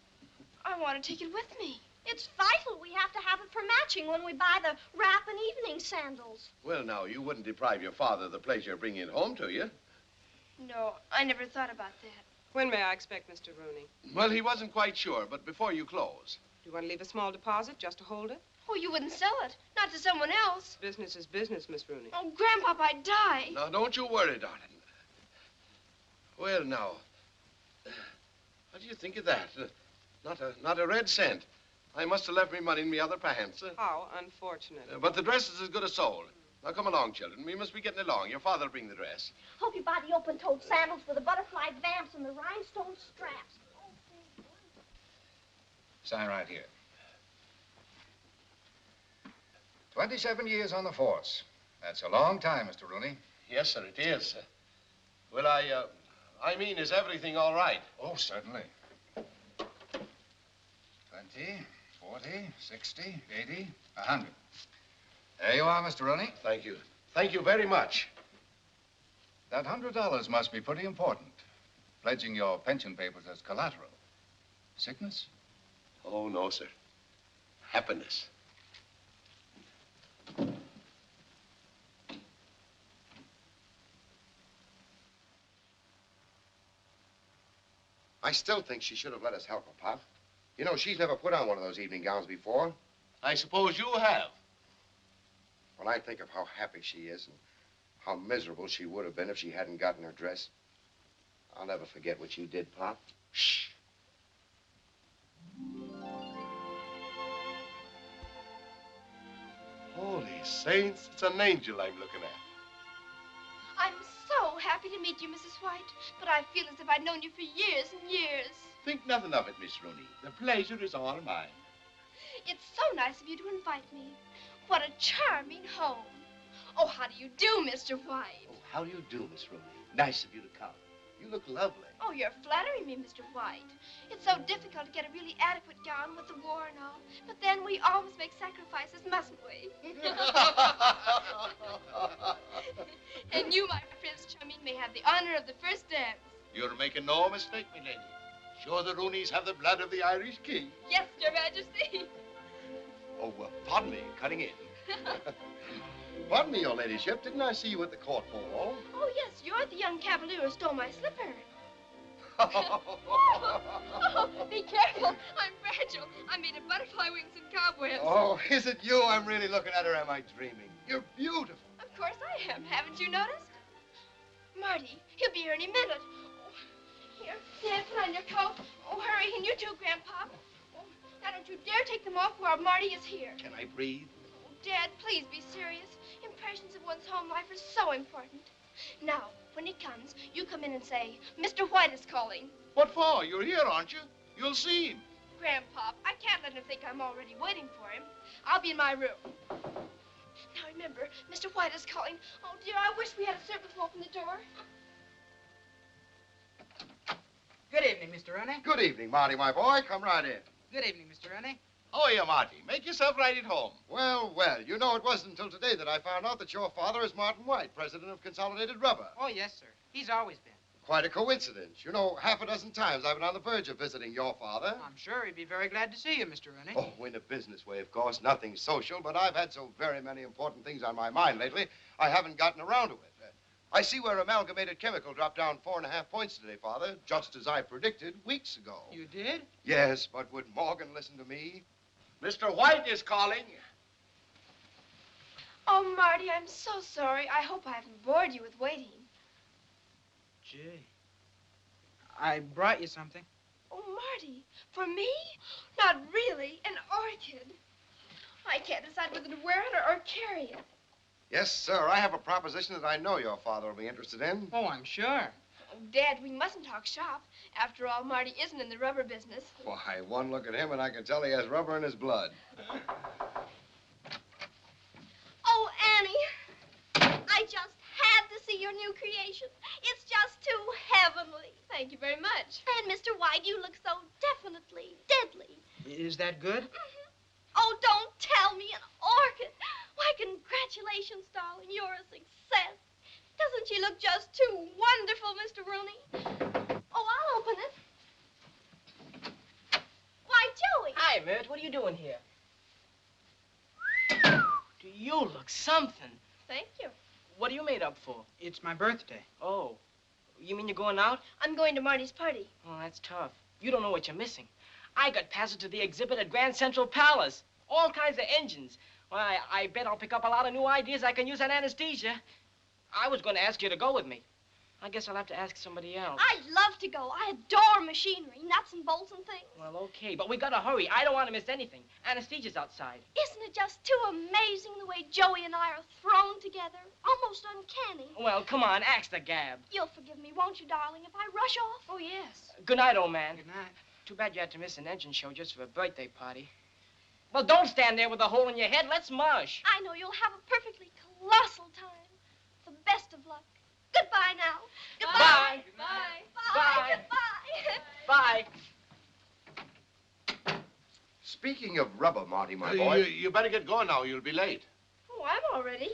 I want to take it with me. It's vital we have to have it for matching when we buy the wrap and evening sandals. Well, now, you wouldn't deprive your father of the pleasure of bringing it home to you. No, I never thought about that. When may I expect Mr. Rooney? Well, he wasn't quite sure, but before you close. Do you want to leave a small deposit just to hold it? Oh, you wouldn't sell it. Not to someone else. Business is business, Miss Rooney. Oh, Grandpop, I'd die. Now, don't you worry, darling. Well, now, what do you think of that? Not a red cent. I must have left me money in me other pants. How unfortunate. But the dress is as good as sold. Now, come along, children. We must be getting along. Your father will bring the dress. Hope you buy the open-toed sandals with the butterfly vamps and the rhinestone straps. Sign right here. 27 years on the force. That's a long time, Mr. Rooney. Yes, sir, it is. Well, I mean, is everything all right? Oh, certainly. 20, 40, 60, 80, 100. There you are, Mr. Rooney. Thank you. Thank you very much. That $100 must be pretty important. Pledging your pension papers as collateral. Sickness? Oh, no, sir. Happiness. I still think she should have let us help her, Pop. You know, she's never put on one of those evening gowns before. I suppose you have. When I think of how happy she is and how miserable she would have been if she hadn't gotten her dress, I'll never forget what you did, Pop. Shh. Holy saints, it's an angel I'm looking at. I'm so happy to meet you, Mrs. White, but I feel as if I'd known you for years and years. Think nothing of it, Miss Rooney. The pleasure is all mine. It's so nice of you to invite me. What a charming home. Oh, how do you do, Mr. White? Oh, how do you do, Miss Rooney? Nice of you to come. You look lovely. Oh, you're flattering me, Mr. White. It's so difficult to get a really adequate gown with the war and all. But then we always make sacrifices, mustn't we? And you, my Prince Charming, may have the honor of the first dance. You're making no mistake, my lady. Sure the Rooneys have the blood of the Irish king. Yes, Your Majesty. Oh, pardon me, cutting in. Pardon me, your ladyship. Didn't I see you at the court ball? Oh, yes, you're the young cavalier who stole my slipper. Be careful. I'm fragile. I made of butterfly wings and cobwebs. Oh, is it you? I'm really looking at her. Am I dreaming? You're beautiful. Of course I am. Haven't you noticed? Marty, he'll be here any minute. Oh, here, Dad, put on your coat. Oh, hurry, and you too, Grandpa. Oh, now don't you dare take them off while Marty is here. Can I breathe? Oh, Dad, please be serious. Impressions of one's home life are so important. Now, when he comes, you come in and say, Mr. White is calling. What for? You're here, aren't you? You'll see him. Grandpa, I can't let him think I'm already waiting for him. I'll be in my room. Now remember, Mr. White is calling. Oh, dear, I wish we had a servant to open the door. Good evening, Mr. Rooney. Good evening, Marty, my boy. Come right in. Good evening, Mr. Rooney. How are you, Marty? Make yourself right at home. Well, well, you know, it wasn't until today that I found out that your father is Martin White, president of Consolidated Rubber. Oh, yes, sir. He's always been. Quite a coincidence. You know, half a dozen times I've been on the verge of visiting your father. I'm sure he'd be very glad to see you, Mr. Rooney. Oh, in a business way, of course. Nothing social, but I've had so very many important things on my mind lately, I haven't gotten around to it. I see where Amalgamated Chemical dropped down 4.5 points today, Father, just as I predicted weeks ago. You did? Yes, but would Morgan listen to me? Mr. White is calling. Oh, Marty, I'm so sorry. I hope I haven't bored you with waiting. Gee. I brought you something. Oh, Marty, for me? Not really. An orchid. I can't decide whether to wear it or carry it. Yes, sir. I have a proposition that I know your father will be interested in. Oh, I'm sure. Oh, Dad, we mustn't talk shop. After all, Marty isn't in the rubber business. Why, one look at him and I can tell he has rubber in his blood. Oh, Annie, I just had to see your new creation. It's just too heavenly. Thank you very much. And Mr. White, you look so definitely deadly. Is that good? Oh, don't tell me, an orchid. Why, congratulations, darling. You're a success. Doesn't she look just too wonderful, Mr. Rooney? Oh, I'll open it. Why, Joey. Hi, Mert. What are you doing here? Do you look something? Thank you. What are you made up for? It's my birthday. Oh. You mean you're going out? I'm going to Marty's party. Oh, that's tough. You don't know what you're missing. I got passes to the exhibit at Grand Central Palace. All kinds of engines. Well, I bet I'll pick up a lot of new ideas I can use on anesthesia. I was going to ask you to go with me. I guess I'll have to ask somebody else. I'd love to go. I adore machinery, nuts and bolts and things. Well, okay, but we gotta hurry. I don't want to miss anything. Anesthesia's outside. Isn't it just too amazing the way Joey and I are thrown together? Almost uncanny. Well, come on, axe the gab. You'll forgive me, won't you, darling, if I rush off? Oh, yes. Good night, old man. Good night. Too bad you had to miss an engine show just for a birthday party. Well, don't stand there with a hole in your head. Let's mush. I know you'll have a perfectly colossal time. The best of luck. Goodbye now. Goodbye. Bye. Bye. Bye. Speaking of rubber, Marty, my boy. You better get going now. You'll be late. Oh, I'm all ready.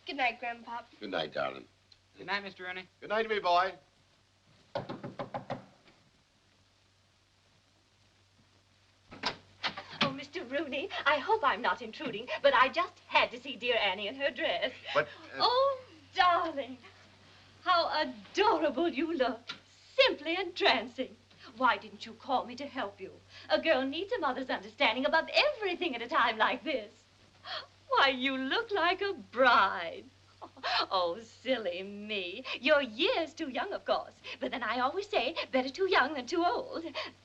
Good night, Grandpa. Good night, darling. Good night, Mr. Rooney. Good night, me boy. Oh, Mr. Rooney, I hope I'm not intruding, but I just had to see dear Annie in her dress. But, Oh, darling, how adorable you look. Simply entrancing. Why didn't you call me to help you? A girl needs a mother's understanding above everything at a time like this. Why, you look like a bride. Oh, silly me. You're years too young, of course. But then I always say, better too young than too old.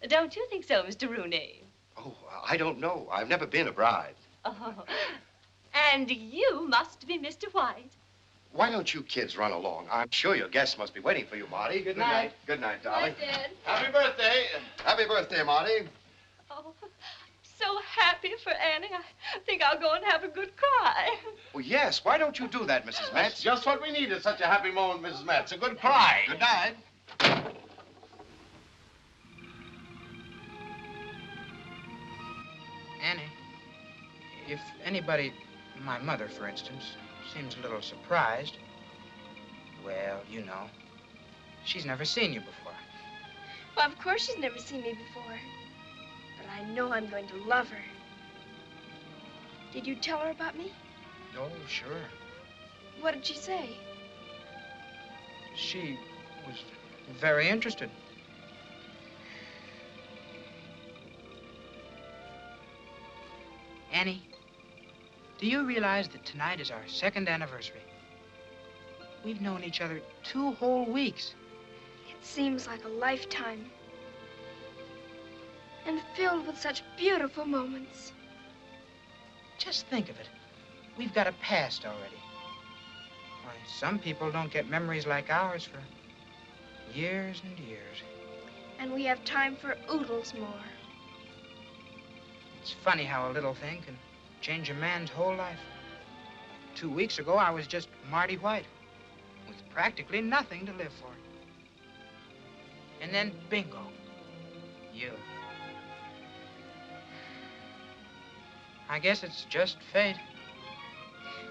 Don't you think so, Mr. Rooney? oh, I don't know. I've never been a bride. Oh, and you must be Mr. White. Why don't you kids run along? I'm sure your guests must be waiting for you, Marty. Good night. Good night, darling. Good night, Dad. Happy birthday. Happy birthday, Marty. Oh, so happy for Annie. I think I'll go and have a good cry. Oh, yes. Why don't you do that, Mrs. That's Metz? just what we need at such a happy moment, Mrs. Metz. A good cry. Good night. Annie, if anybody, my mother, for instance, seems a little surprised, Well, you know. She's never seen you before. Well, of course she's never seen me before. But I know I'm going to love her. Did you tell her about me? Oh, sure. What did she say? She was very interested. Annie, do you realize that tonight is our 2nd anniversary? We've known each other 2 whole weeks. It seems like a lifetime. And filled with such beautiful moments. Just think of it. We've got a past already. Why, some people don't get memories like ours for years and years. And we have time for oodles more. It's funny how a little thing can change a man's whole life. 2 weeks ago, I was just Marty White, with practically nothing to live for. And then bingo, you. I guess it's just fate.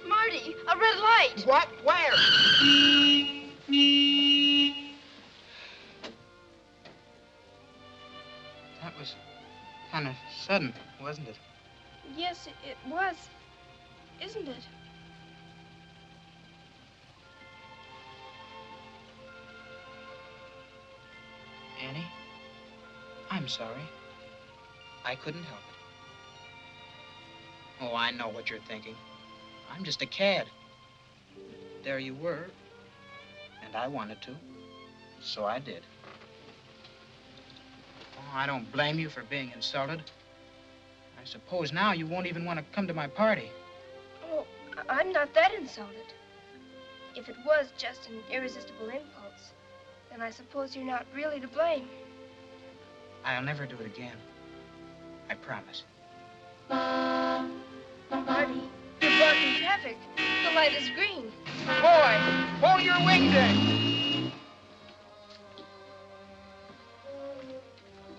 Marty, a red light. What? Where? That was kind of sudden, wasn't it? Yes, it was. Isn't it? Annie, I'm sorry. I couldn't help it. Oh, I know what you're thinking. I'm just a cad. There you were, and I wanted to, so I did. Oh, I don't blame you for being insulted. I suppose now you won't even want to come to my party. Oh, I'm not that insulted. If it was just an irresistible impulse, then I suppose you're not really to blame. I'll never do it again. I promise. Marty, you're blocking traffic. The light is green. Boy, hold your wing there.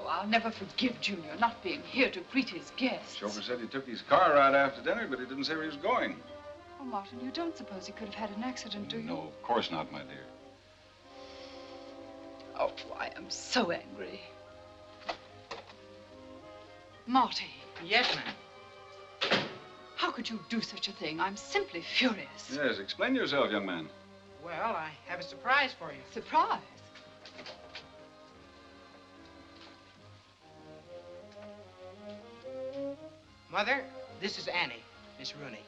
Oh, I'll never forgive Junior not being here to greet his guests. Chauffeur said he took his car out after dinner, but he didn't say where he was going. Oh, Martin, you don't suppose he could have had an accident, do you? No, of course not, my dear. Oh, I am so angry. Marty. Yes, ma'am. How could you do such a thing? I'm simply furious. Yes, explain yourself, young man. Well, I have a surprise for you. Surprise? Mother, this is Annie, Miss Rooney.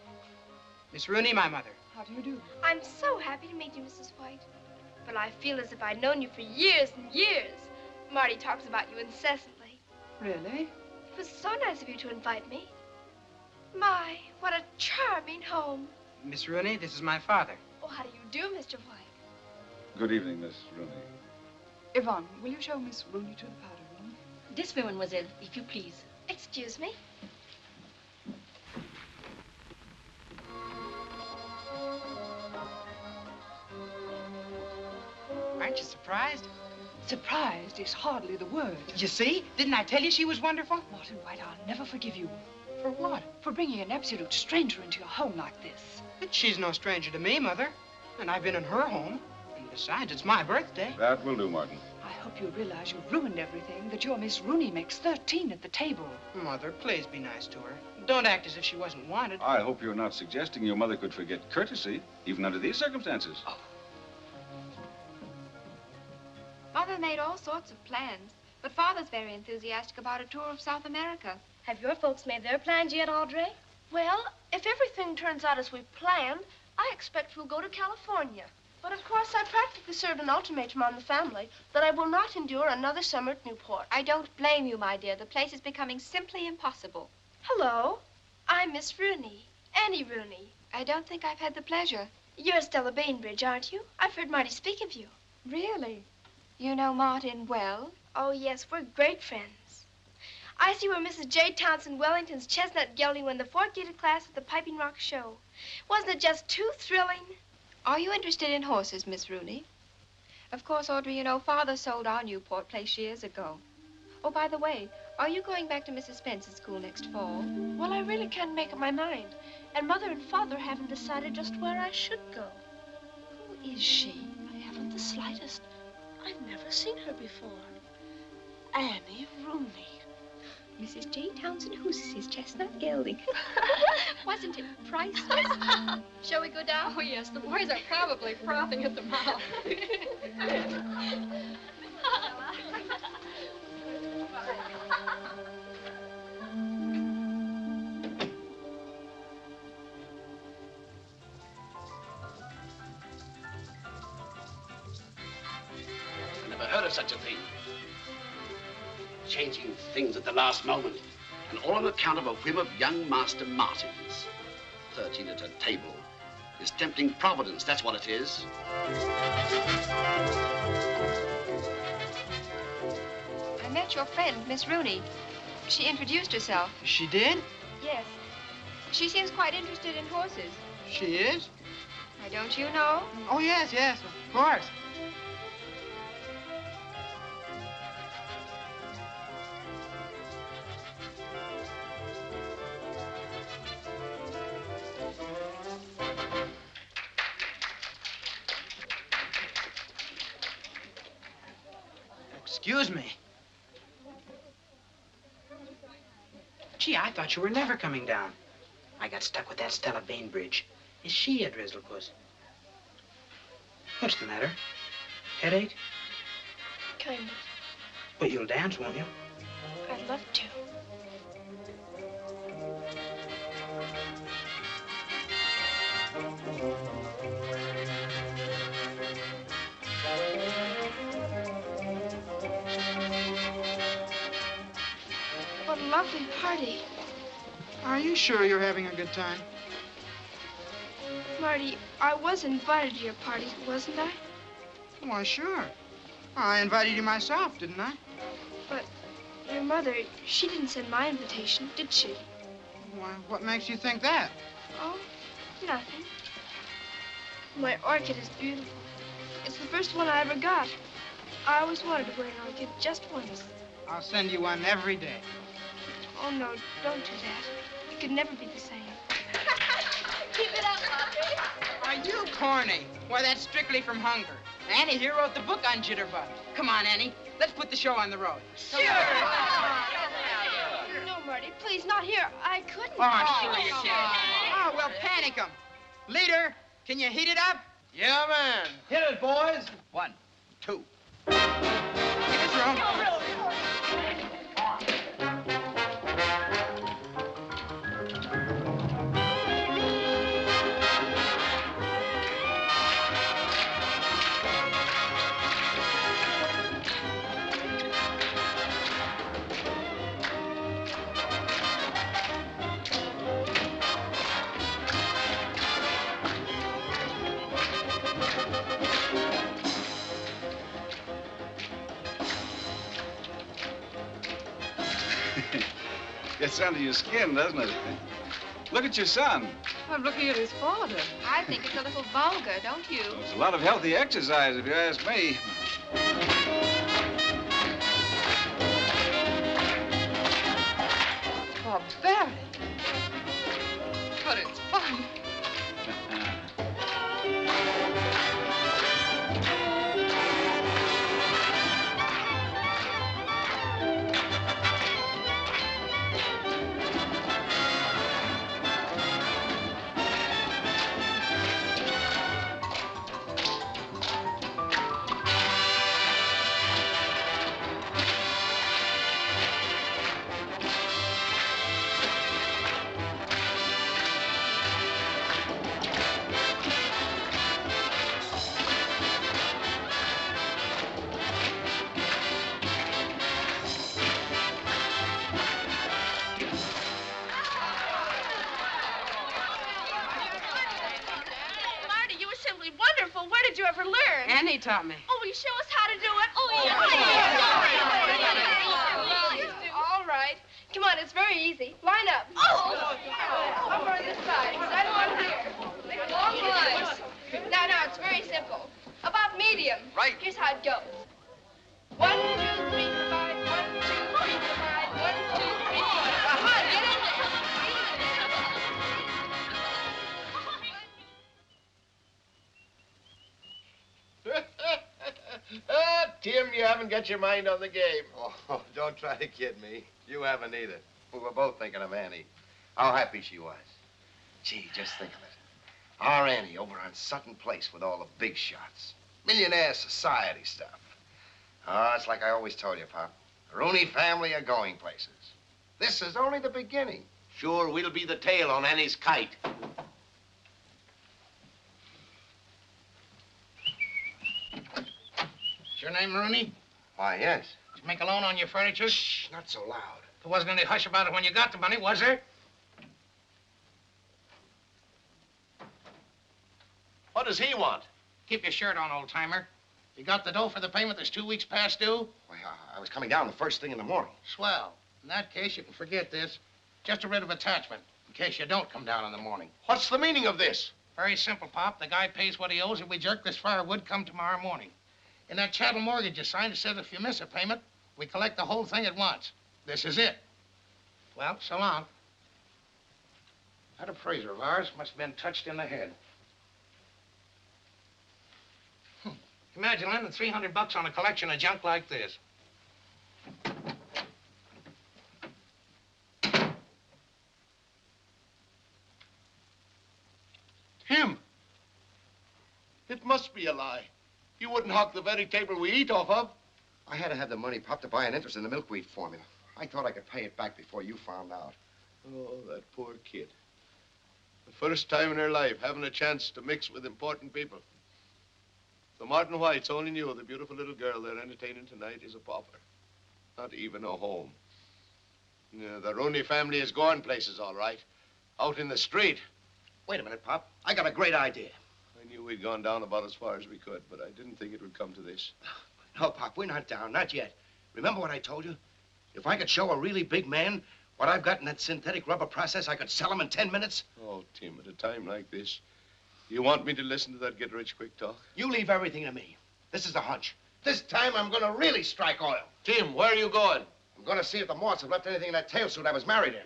Miss Rooney, my mother. How do you do? I'm so happy to meet you, Mrs. White. But I feel as if I'd known you for years and years. Marty talks about you incessantly. Really? It was so nice of you to invite me. My, what a charming home. Miss Rooney, this is my father. Oh, how do you do, Mr. White? Good evening, Miss Rooney. Yvonne, will you show Miss Rooney to the powder room? This way, mademoiselle, if you please. Excuse me. Aren't you surprised? Surprised is hardly the word. You see? Didn't I tell you she was wonderful? Martin White, I'll never forgive you. For what? For bringing an absolute stranger into your home like this. But she's no stranger to me, Mother. And I've been in her home. And besides, it's my birthday. That will do, Martin. I hope you realize you've ruined everything, that your Miss Rooney makes 13 at the table. Mother, please be nice to her. Don't act as if she wasn't wanted. I hope you're not suggesting your mother could forget courtesy, even under these circumstances. Oh. Mother made all sorts of plans, but Father's very enthusiastic about a tour of South America. Have your folks made their plans yet, Audrey? Well, if everything turns out as we planned, I expect we'll go to California. But of course, I practically served an ultimatum on the family that I will not endure another summer at Newport. I don't blame you, my dear. The place is becoming simply impossible. Hello. I'm Miss Rooney, Annie Rooney. I don't think I've had the pleasure. You're Stella Bainbridge, aren't you? I've heard Marty speak of you. Really? You know Martin well? Oh, yes, we're great friends. I see where Mrs. J. Townsend Wellington's chestnut gelding won the 4th graded class at the Piping Rock show. Wasn't it just too thrilling? Are you interested in horses, Miss Rooney? Of course, Audrey, you know Father sold our Newport place years ago. Oh, by the way, are you going back to Mrs. Spence's school next fall? Well, I really can't make up my mind. And Mother and Father haven't decided just where I should go. Who is she? Haven't the slightest. I've never seen her before. Annie Rooney. Mrs. J. Townsend Hoos's chestnut gelding. Wasn't it priceless? Shall we go down? Oh, yes, the boys are probably frothing at the mouth. I never heard of such a thing. Changing things at the last moment. And all on account of a whim of young Master Martin's. 13 at a table is tempting Providence, that's what it is. I met your friend, Miss Rooney. She introduced herself. She did? Yes. She seems quite interested in horses. She is? Why, don't you know? Oh, yes, yes, of course. Excuse me. Gee, I thought you were never coming down. I got stuck with that Stella Bainbridge. Is she a drizzlepuss? What's the matter? Headache? Kind of. But you'll dance, won't you? I'd love to. What a lovely party. Are you sure you're having a good time? Marty, I was invited to your party, wasn't I? Why, sure. I invited you myself, didn't I? But your mother, she didn't send my invitation, did she? Why, what makes you think that? Oh, nothing. My orchid is beautiful. It's the first one I ever got. I always wanted to wear an orchid just once. I'll send you one every day. Oh, no, don't do that. It could never be the same. Keep it up, Marty. Are you corny? Why, that's strictly from hunger. Annie here wrote the book on jitterbug. Come on, Annie. Let's put the show on the road. Sure. No, Marty, please, not here. I couldn't. Oh, sure you can. Oh, well, panic 'em. Leader, can you heat it up? Yeah, man. Hit it, boys. 1, 2. Give us room. Gets under your skin, doesn't it? Look at your son. I'm looking at his father. I think it's a little vulgar, don't you? It's a lot of healthy exercise, if you ask me. Barbaric. But it's fun. Annie taught me. Oh, will you show us how to do it? Oh, yeah. All right. Come on, it's very easy. Line up. Oh! Over on this side. Side one here. Make long lines. Now, it's very simple. About medium. Right. Here's how it goes. 1, 2, 3, 5. 1, 2, 3, 5. 1, 2, 3, 4. Come on, get in there. haven't got your mind on the game. Oh, don't try to kid me. You haven't either. We were both thinking of Annie. How happy she was. Gee, just think of it. Our Annie over on Sutton Place with all the big shots. Millionaire society stuff. Oh, it's like I always told you, Pop. The Rooney family are going places. This is only the beginning. Sure, we'll be the tail on Annie's kite. Is your name Rooney? Why, yes. Did you make a loan on your furniture? Shh, not so loud. There wasn't any hush about it when you got the money, was there? What does he want? Keep your shirt on, old-timer. You got the dough for the payment that's 2 weeks past due? Well, I was coming down the first thing in the morning. Swell. In that case, you can forget this. Just a writ of attachment, in case you don't come down in the morning. What's the meaning of this? Very simple, Pop. The guy pays what he owes if we jerk this firewood come tomorrow morning. In that chattel mortgage you signed, it says if you miss a payment, we collect the whole thing at once. This is it. Well, so long. That appraiser of ours must have been touched in the head. Imagine lending $300 on a collection of junk like this. Him? It must be a lie. You wouldn't hawk the very table we eat off of. I had to have the money, Pop, to buy an interest in the milkweed formula. I thought I could pay it back before you found out. Oh, that poor kid. The first time in her life having a chance to mix with important people. The Martin Whites only knew the beautiful little girl they're entertaining tonight is a pauper. Not even a home. Yeah, the Rooney family is going places, all right. Out in the street. Wait a minute, Pop. I got a great idea. I knew we'd gone down about as far as we could, but I didn't think it would come to this. No, Pop, we're not down, not yet. Remember what I told you? If I could show a really big man what I've got in that synthetic rubber process, I could sell him in 10 minutes. Oh, Tim, at a time like this, you want me to listen to that get-rich-quick talk? You leave everything to me. This is a hunch. This time I'm going to really strike oil. Tim, where are you going? I'm going to see if the Morts have left anything in that tail suit I was married in.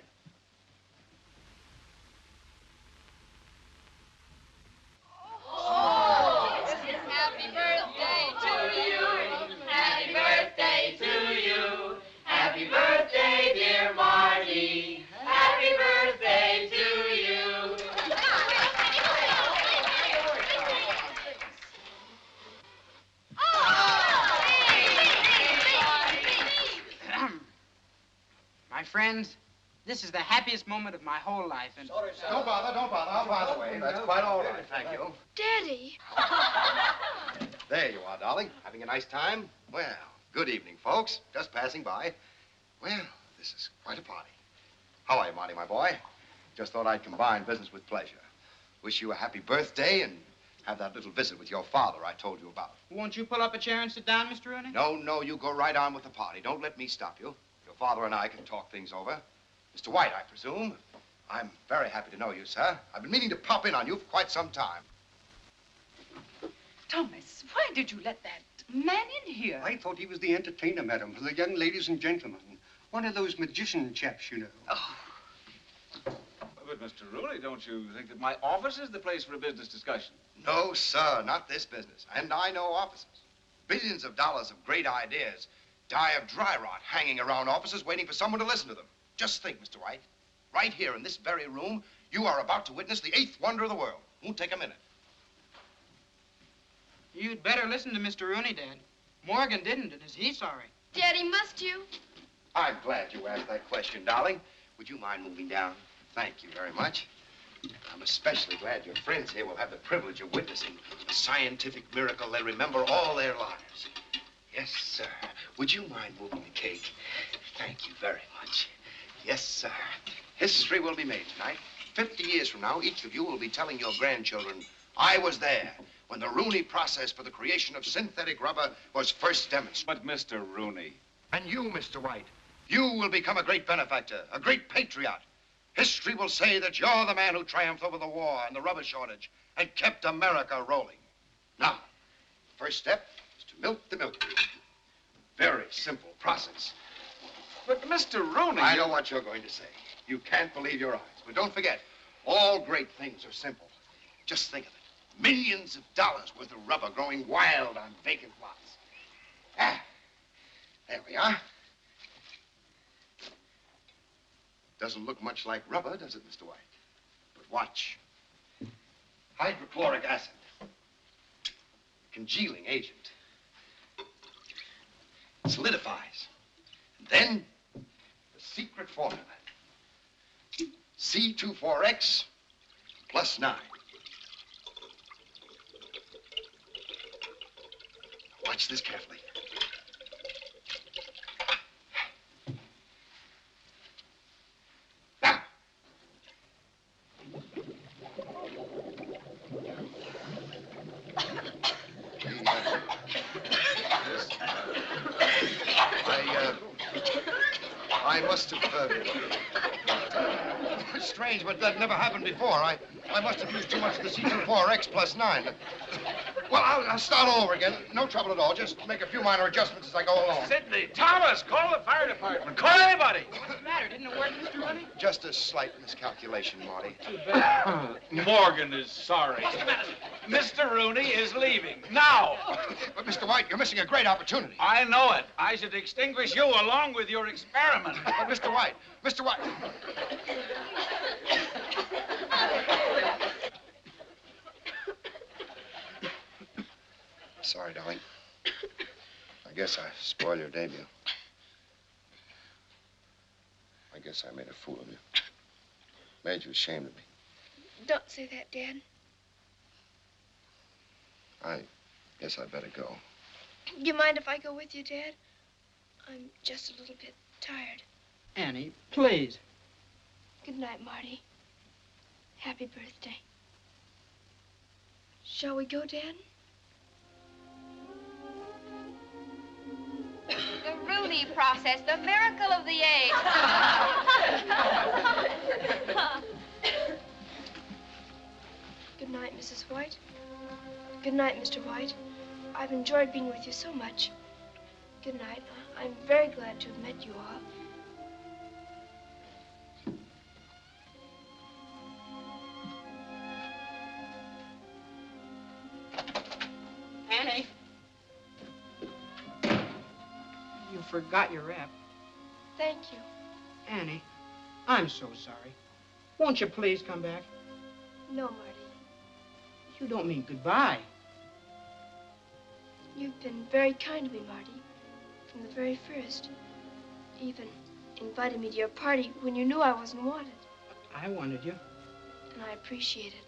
Happy birthday to you. Happy birthday to you. Happy birthday, dear Marty. Happy birthday to you. My friends, this is the happiest moment of my whole life, and... Don't bother. I'll by the way. That's quite all right, thank you. Daddy. There you are, darling. Having a nice time? Well, good evening, folks. Just passing by. Well, this is quite a party. How are you, Marty, my boy? Just thought I'd combine business with pleasure. Wish you a happy birthday and have that little visit with your father I told you about. Won't you pull up a chair and sit down, Mr. Rooney? No, you go right on with the party. Don't let me stop you. Your father and I can talk things over. Mr. White, I presume. I'm very happy to know you, sir. I've been meaning to pop in on you for quite some time. Thomas, why did you let that man in here? I thought he was the entertainer, madam, for the young ladies and gentlemen. One of those magician chaps, you know. Oh. But, Mr. Rooney, don't you think that my office is the place for a business discussion? No, sir, not this business. And I know offices. Billions of dollars of great ideas die of dry rot hanging around offices waiting for someone to listen to them. Just think, Mr. White. Right here in this very room, you are about to witness the 8th wonder of the world. Won't take a minute. You'd better listen to Mr. Rooney, Dad. Morgan didn't, and is he sorry? Daddy, must you? I'm glad you asked that question, darling. Would you mind moving down? Thank you very much. I'm especially glad your friends here will have the privilege of witnessing a scientific miracle they'll remember all their lives. Yes, sir. Would you mind moving the cake? Thank you very much. Yes, sir. History will be made tonight. 50 years from now, each of you will be telling your grandchildren, I was there when the Rooney process for the creation of synthetic rubber was first demonstrated. But, Mr. Rooney... And you, Mr. White, you will become a great benefactor, a great patriot. History will say that you're the man who triumphed over the war and the rubber shortage and kept America rolling. Now, first step is to milk the milkweed. Very simple process. But, Mr. Rooney... I know what you're going to say. You can't believe your eyes. But don't forget, all great things are simple. Just think of it. Millions of dollars worth of rubber growing wild on vacant lots. There we are. Doesn't look much like rubber, does it, Mr. White? But watch. Hydrochloric acid. Congealing agent. It solidifies. And then, the secret formula. C24X plus 9. Watch this carefully. Now. I must have, it's strange, but that never happened before. I must have used too much of the C24X plus 9. Well, I'll start all over again. No trouble at all. Just make a few minor adjustments as I go along. Sidney, Thomas, call the fire department. Call anybody. What's the matter? Didn't it work, Mr. Rooney? Just a slight miscalculation, Marty. Too bad. Morgan is sorry. Mr. Rooney is leaving. Now. But, Mr. White, you're missing a great opportunity. I know it. I should extinguish you along with your experiment. But, Mr. White. Sorry, darling. I guess I spoiled your debut. I guess I made a fool of you. Made you ashamed of me. Don't say that, Dad. I guess I'd better go. You mind if I go with you, Dad? I'm just a little bit tired. Annie, please. Good night, Marty. Happy birthday. Shall we go, Dad? The Rooney process, the miracle of the age. Good night, Mrs. White. Good night, Mr. White. I've enjoyed being with you so much. Good night. I'm very glad to have met you all. Annie. You forgot your wrap. Thank you. Annie, I'm so sorry. Won't you please come back? No, Marty. You don't mean goodbye. You've been very kind to me, Marty. From the very first. Even invited me to your party when you knew I wasn't wanted. I wanted you. And I appreciate it.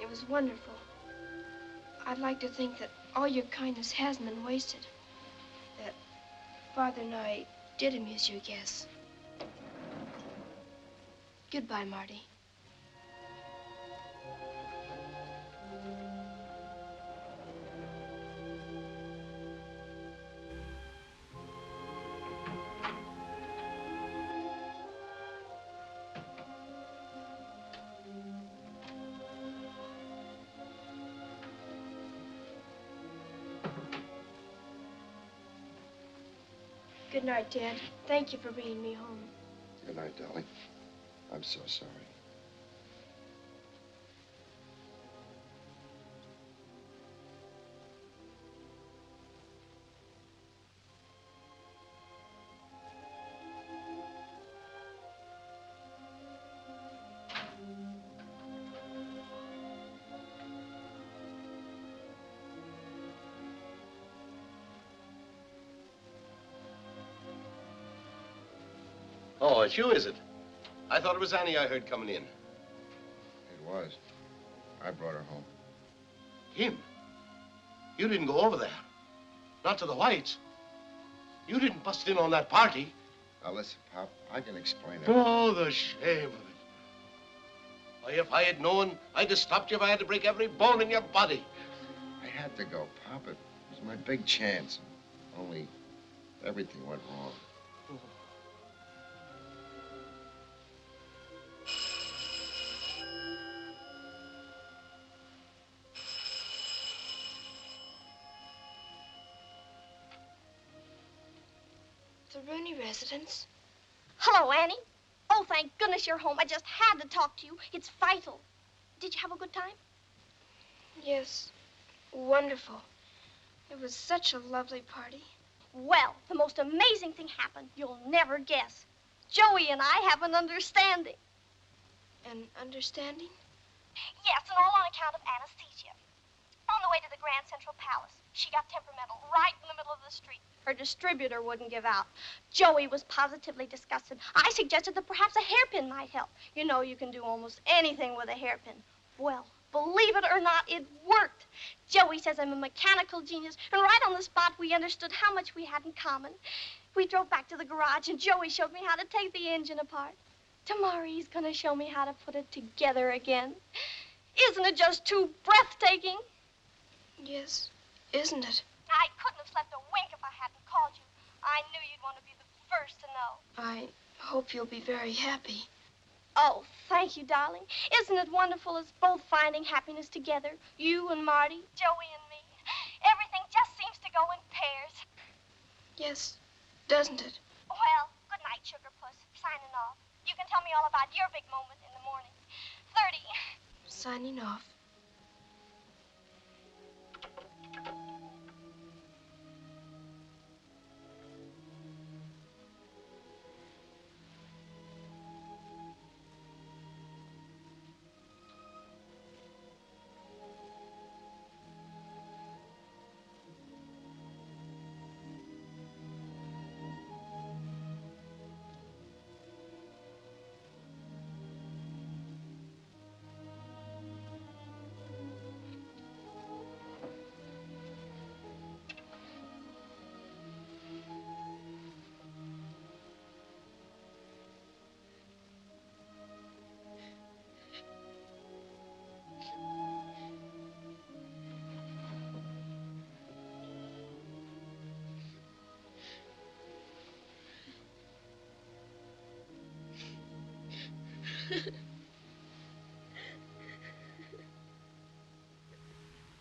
It was wonderful. I'd like to think that all your kindness hasn't been wasted. That Father and I did amuse you, I guess. Goodbye, Marty. Good night, Dad. Thank you for bringing me home. Good night, darling. I'm so sorry. Oh, it's you, is it? I thought it was Annie I heard coming in. It was. I brought her home. Him? You didn't go over there. Not to the Whites. You didn't bust in on that party. Now, listen, Pop, I can explain it. Oh, the shame of it. Why, if I had known, I'd have stopped you if I had to break every bone in your body. I had to go, Pop. It was my big chance. Only everything went wrong. The Rooney residence. Hello, Annie. Oh, thank goodness you're home. I just had to talk to you. It's vital. Did you have a good time? Yes. Wonderful. It was such a lovely party. Well, the most amazing thing happened. You'll never guess. Joey and I have an understanding. An understanding? Yes, and all on account of anesthesia. On the way to the Grand Central Palace, she got temperamental right in the middle of the street. Her distributor wouldn't give out. Joey was positively disgusted. I suggested that perhaps a hairpin might help. You know, you can do almost anything with a hairpin. Well, believe it or not, it worked. Joey says I'm a mechanical genius, and right on the spot, we understood how much we had in common. We drove back to the garage, and Joey showed me how to take the engine apart. Tomorrow, he's going to show me how to put it together again. Isn't it just too breathtaking? Yes, isn't it? I couldn't have slept a wink if I hadn't called you. I knew you'd want to be the first to know. I hope you'll be very happy. Oh, thank you, darling. Isn't it wonderful as both finding happiness together? You and Marty, Joey and me. Everything just seems to go in pairs. Yes, doesn't it? Well, good night, Sugar Puss. Signing off. You can tell me all about your big moment in the morning. 30. Signing off.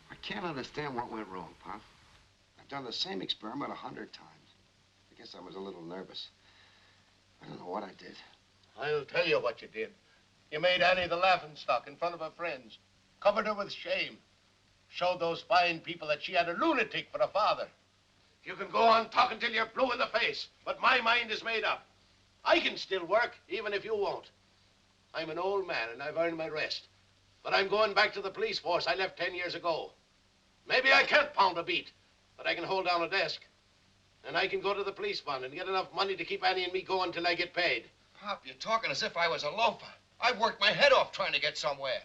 I can't understand what went wrong, Pop. I've done the same experiment 100 times. I guess I was a little nervous. I don't know what I did. I'll tell you what you did. You made Annie the laughingstock in front of her friends. Covered her with shame. Showed those fine people that she had a lunatic for a father. You can go on talking till you're blue in the face, but my mind is made up. I can still work, even if you won't. I'm an old man, and I've earned my rest. But I'm going back to the police force I left 10 years ago. Maybe I can't pound a beat, but I can hold down a desk. And I can go to the police fund and get enough money to keep Annie and me going till I get paid. Pop, you're talking as if I was a loafer. I've worked my head off trying to get somewhere.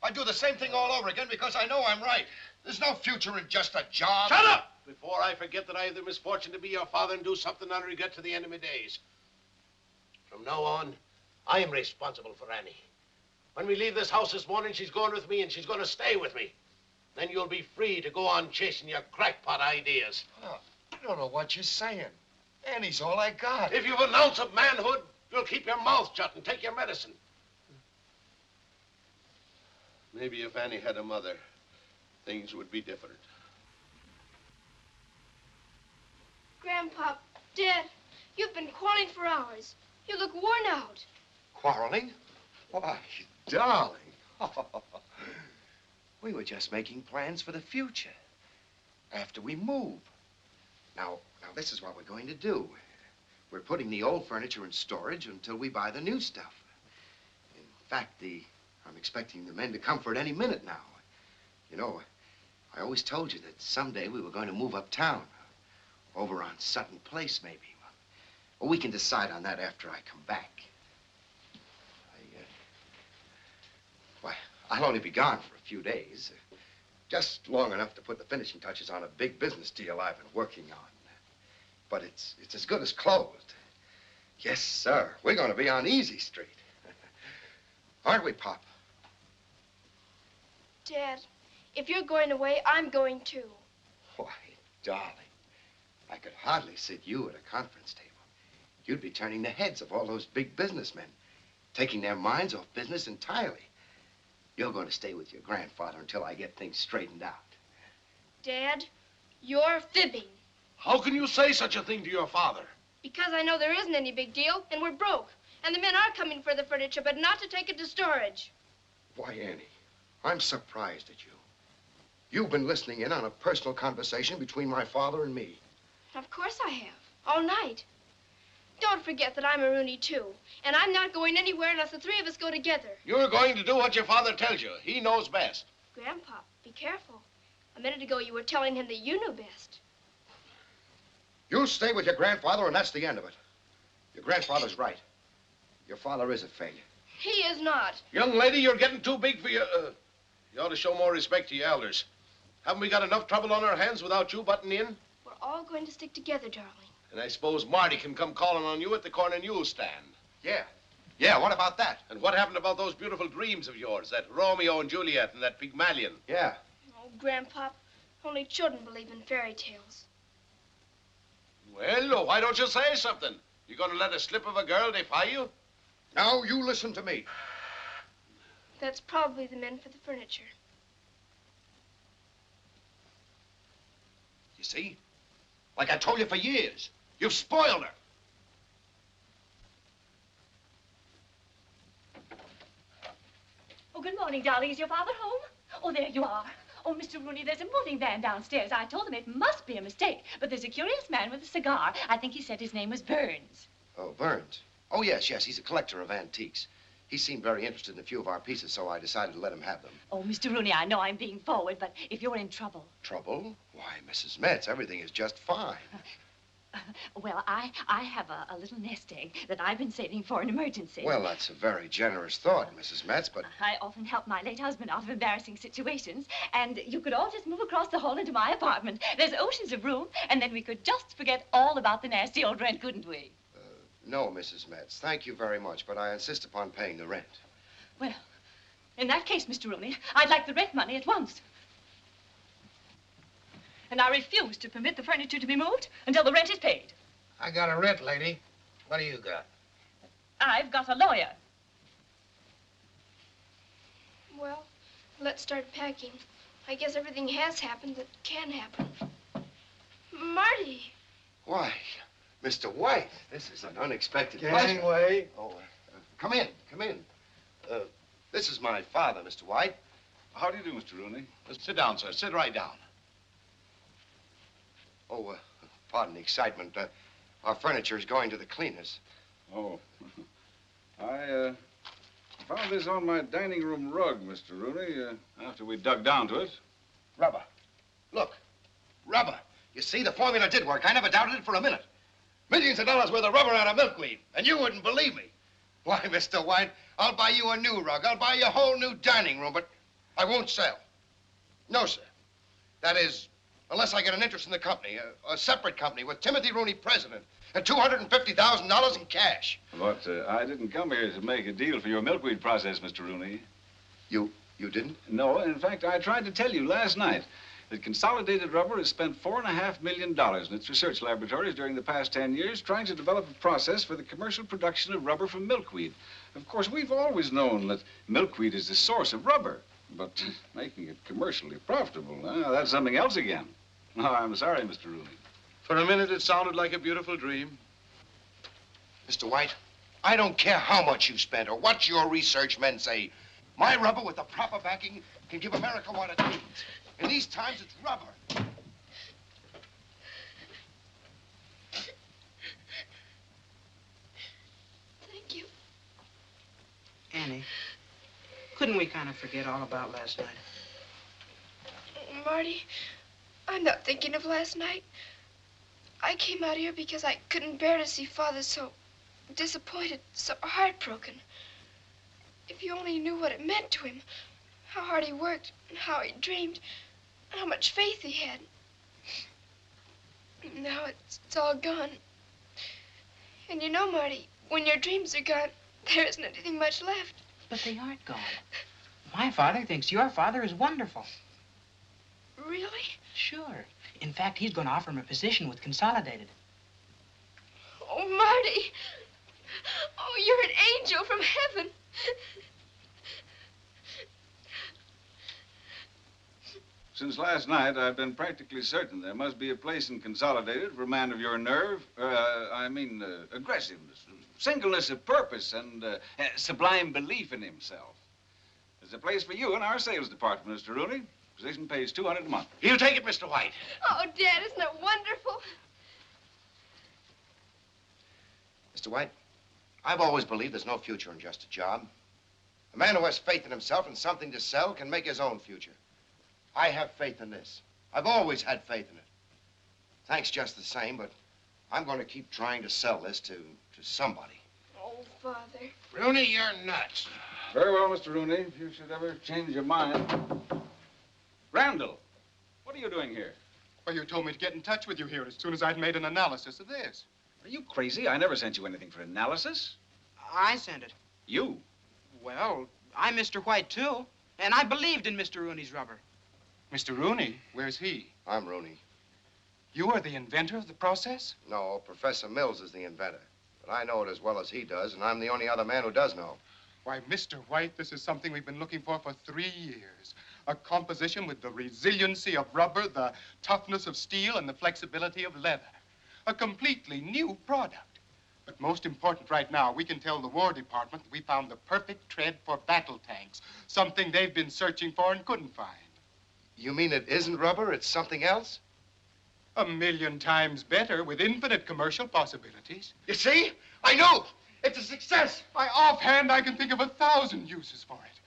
I'd do the same thing all over again because I know I'm right. There's no future in just a job. Shut up! Before I forget that I have the misfortune to be your father and do something I'll regret to the end of my days. From now on, I am responsible for Annie. When we leave this house this morning, she's going with me and she's going to stay with me. Then you'll be free to go on chasing your crackpot ideas. Oh, I don't know what you're saying. Annie's all I got. If you've an ounce of manhood, you'll keep your mouth shut and take your medicine. Maybe if Annie had a mother, things would be different. Grandpa, Dad, you've been quarreling for hours. You look worn out. Quarreling? Why, darling. We were just making plans for the future. After we move. Now, this is what we're going to do. We're putting the old furniture in storage until we buy the new stuff. In fact, I'm expecting the men to come for it any minute now. You know, I always told you that someday we were going to move uptown. Over on Sutton Place, maybe. Well, we can decide on that after I come back. Why, I'll only be gone for a few days. Just long enough to put the finishing touches on a big business deal I've been working on. But it's as good as closed. Yes, sir. We're going to be on Easy Street. Aren't we, Pop? Dad, if you're going away, I'm going too. Why, darling, I could hardly sit you at a conference table. You'd be turning the heads of all those big businessmen, taking their minds off business entirely. You're going to stay with your grandfather until I get things straightened out. Dad, you're fibbing. How can you say such a thing to your father? Because I know there isn't any big deal, and we're broke. And the men are coming for the furniture, but not to take it to storage. Why, Annie, I'm surprised at you. You've been listening in on a personal conversation between my father and me. Of course I have. All night. Don't forget that I'm a Rooney, too. And I'm not going anywhere unless the three of us go together. You're going to do what your father tells you. He knows best. Grandpa, be careful. A minute ago, you were telling him that you knew best. You stay with your grandfather, and that's the end of it. Your grandfather's right. Your father is a failure. He is not. Young lady, you're getting too big for your... You ought to show more respect to your elders. Haven't we got enough trouble on our hands without you butting in? We're all going to stick together, darling. And I suppose Marty can come calling on you at the corner newsstand. Yeah. Yeah, what about that? And what happened about those beautiful dreams of yours, that Romeo and Juliet and that Pygmalion? Yeah. Oh, Grandpa, only children believe in fairy tales. Well, why don't you say something? You going to let a slip of a girl defy you? Now, you listen to me. That's probably the men for the furniture. You see? Like I told you for years. You've spoiled her. Oh, good morning, darling. Is your father home? Oh, there you are. Oh, Mr. Rooney, there's a moving van downstairs. I told him it must be a mistake, but there's a curious man with a cigar. I think he said his name was Burns. Oh, Burns. Oh, yes, yes. He's a collector of antiques. He seemed very interested in a few of our pieces, so I decided to let him have them. Oh, Mr. Rooney, I know I'm being forward, but if you're in trouble... Trouble? Why, Mrs. Metz, everything is just fine. Well, I have a little nest egg that I've been saving for an emergency. Well, that's a very generous thought, Mrs. Metz, but... I often help my late husband out of embarrassing situations, and you could all just move across the hall into my apartment. There's oceans of room, and then we could just forget all about the nasty old rent, couldn't we? No, Mrs. Metz. Thank you very much, but I insist upon paying the rent. Well, in that case, Mr. Rooney, I'd like the rent money at once. And I refuse to permit the furniture to be moved until the rent is paid. I got a rent, lady. What do you got? I've got a lawyer. Well, let's start packing. I guess everything has happened that can happen. Marty! Why, Mr. White, this is an unexpected Gangway. Oh, come in, come in. This is my father, Mr. White. How do you do, Mr. Rooney? Sit down, sir. Sit right down. Oh, pardon the excitement. Our furniture is going to the cleaners. Oh. I found this on my dining room rug, Mr. Rooney, after we dug down to it. Rubber. Look, rubber. You see, the formula did work. I never doubted it for a minute. Millions of dollars worth of rubber out of milkweed, and you wouldn't believe me. Why, Mr. White, I'll buy you a new rug. I'll buy you a whole new dining room, but I won't sell. No, sir. That is, unless I get an interest in the company, a separate company with Timothy Rooney president, and $250,000 in cash. But I didn't come here to make a deal for your milkweed process, Mr. Rooney. You didn't? No, in fact, I tried to tell you last night that Consolidated Rubber has spent $4.5 million in its research laboratories during the past 10 years trying to develop a process for the commercial production of rubber from milkweed. Of course, we've always known that milkweed is the source of rubber, but making it commercially profitable, that's something else again. No, I'm sorry, Mr. Rooney. For a minute, it sounded like a beautiful dream. Mr. White, I don't care how much you spent or what your research men say. My rubber with the proper backing can give America what it needs. In these times, it's rubber. Thank you. Annie, couldn't we kind of forget all about last night? Marty, I'm not thinking of last night. I came out here because I couldn't bear to see Father so disappointed, so heartbroken. If you only knew what it meant to him, how hard he worked, and how he dreamed, and how much faith he had. Now it's all gone. And you know, Marty, when your dreams are gone, there isn't anything much left. But they aren't gone. My father thinks your father is wonderful. Really? Sure. In fact, he's going to offer him a position with Consolidated. Oh, Marty. Oh, you're an angel from heaven. Since last night, I've been practically certain there must be a place in Consolidated for a man of your nerve, aggressiveness, singleness of purpose, and sublime belief in himself. There's a place for you in our sales department, Mr. Rooney. Position pays $200 a month. You take it, Mr. White. Oh, Dad, isn't it wonderful? Mr. White, I've always believed there's no future in just a job. A man who has faith in himself and something to sell can make his own future. I have faith in this. I've always had faith in it. Thanks just the same, but I'm going to keep trying to sell this to somebody. Oh, Father. Rooney, you're nuts. Very well, Mr. Rooney, if you should ever change your mind. Randall, what are you doing here? Well, you told me to get in touch with you here as soon as I'd made an analysis of this. Are you crazy? I never sent you anything for analysis. I sent it. You? Well, I'm Mr. White, too. And I believed in Mr. Rooney's rubber. Mr. Rooney? Where's he? I'm Rooney. You are the inventor of the process? No, Professor Mills is the inventor. But I know it as well as he does, and I'm the only other man who does know. Why, Mr. White, this is something we've been looking for 3 years. A composition with the resiliency of rubber, the toughness of steel, and the flexibility of leather. A completely new product. But most important right now, we can tell the War Department that we found the perfect tread for battle tanks. Something they've been searching for and couldn't find. You mean it isn't rubber, it's something else? 1,000,000 times better with infinite commercial possibilities. You see? I knew! It's a success! Why, offhand, I can think of 1,000 uses for it.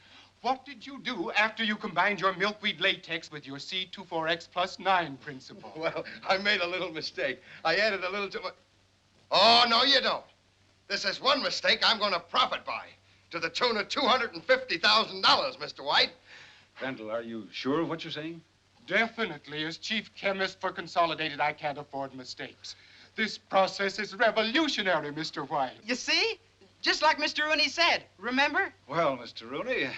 What did you do after you combined your milkweed latex with your C24X plus 9 principle? Well, I made a little mistake. I added a little too much. Oh, no, you don't. This is one mistake I'm going to profit by. To the tune of $250,000, Mr. White. Randall, are you sure of what you're saying? Definitely. As chief chemist for Consolidated, I can't afford mistakes. This process is revolutionary, Mr. White. You see? Just like Mr. Rooney said. Remember? Well, Mr. Rooney,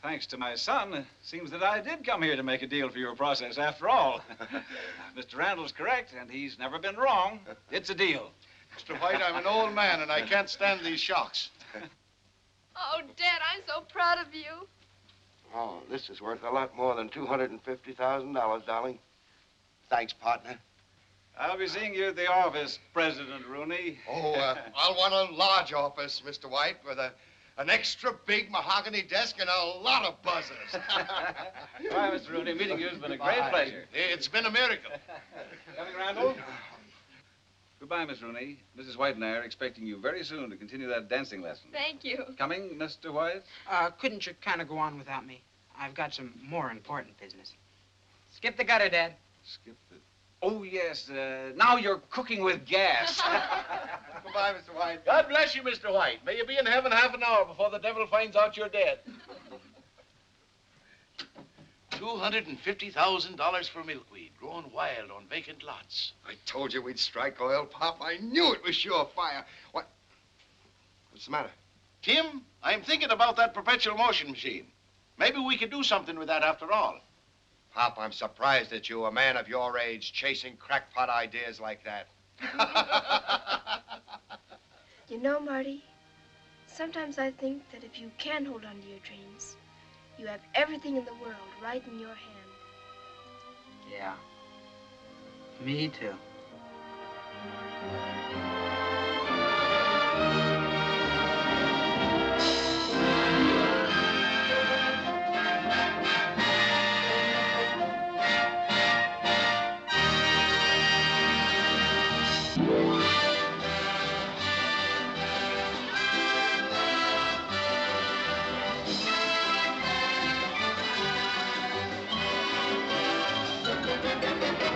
thanks to my son, it seems that I did come here to make a deal for your process after all. Mr. Randall's correct, and he's never been wrong. It's a deal. Mr. White, I'm an old man, and I can't stand these shocks. Oh, Dad, I'm so proud of you. Oh, this is worth a lot more than $250,000, darling. Thanks, partner. I'll be seeing you at the office, President Rooney. Oh, I'll want a large office, Mr. White, with an extra big mahogany desk and a lot of buzzers. Bye, Mr. Rooney. Meeting you has been a great pleasure. It's been a miracle. Coming, Randall? Goodbye, Miss Rooney. Mrs. White and I are expecting you very soon to continue that dancing lesson. Thank you. Coming, Mr. White? Couldn't you kind of go on without me? I've got some more important business. Skip the gutter, Dad. Skip the... Oh, yes. Now you're cooking with gas. Goodbye, Mr. White. God bless you, Mr. White. May you be in heaven half an hour before the devil finds out you're dead. $250,000 for milkweed, grown wild on vacant lots. I told you we'd strike oil, Pop. I knew it was surefire. What? What's the matter? Tim, I'm thinking about that perpetual motion machine. Maybe we could do something with that after all. Pop, I'm surprised at you, a man of your age, chasing crackpot ideas like that. You know, Marty, sometimes I think that if you can hold on to your dreams, you have everything in the world right in your hand. Yeah. Me too.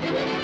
Thank you.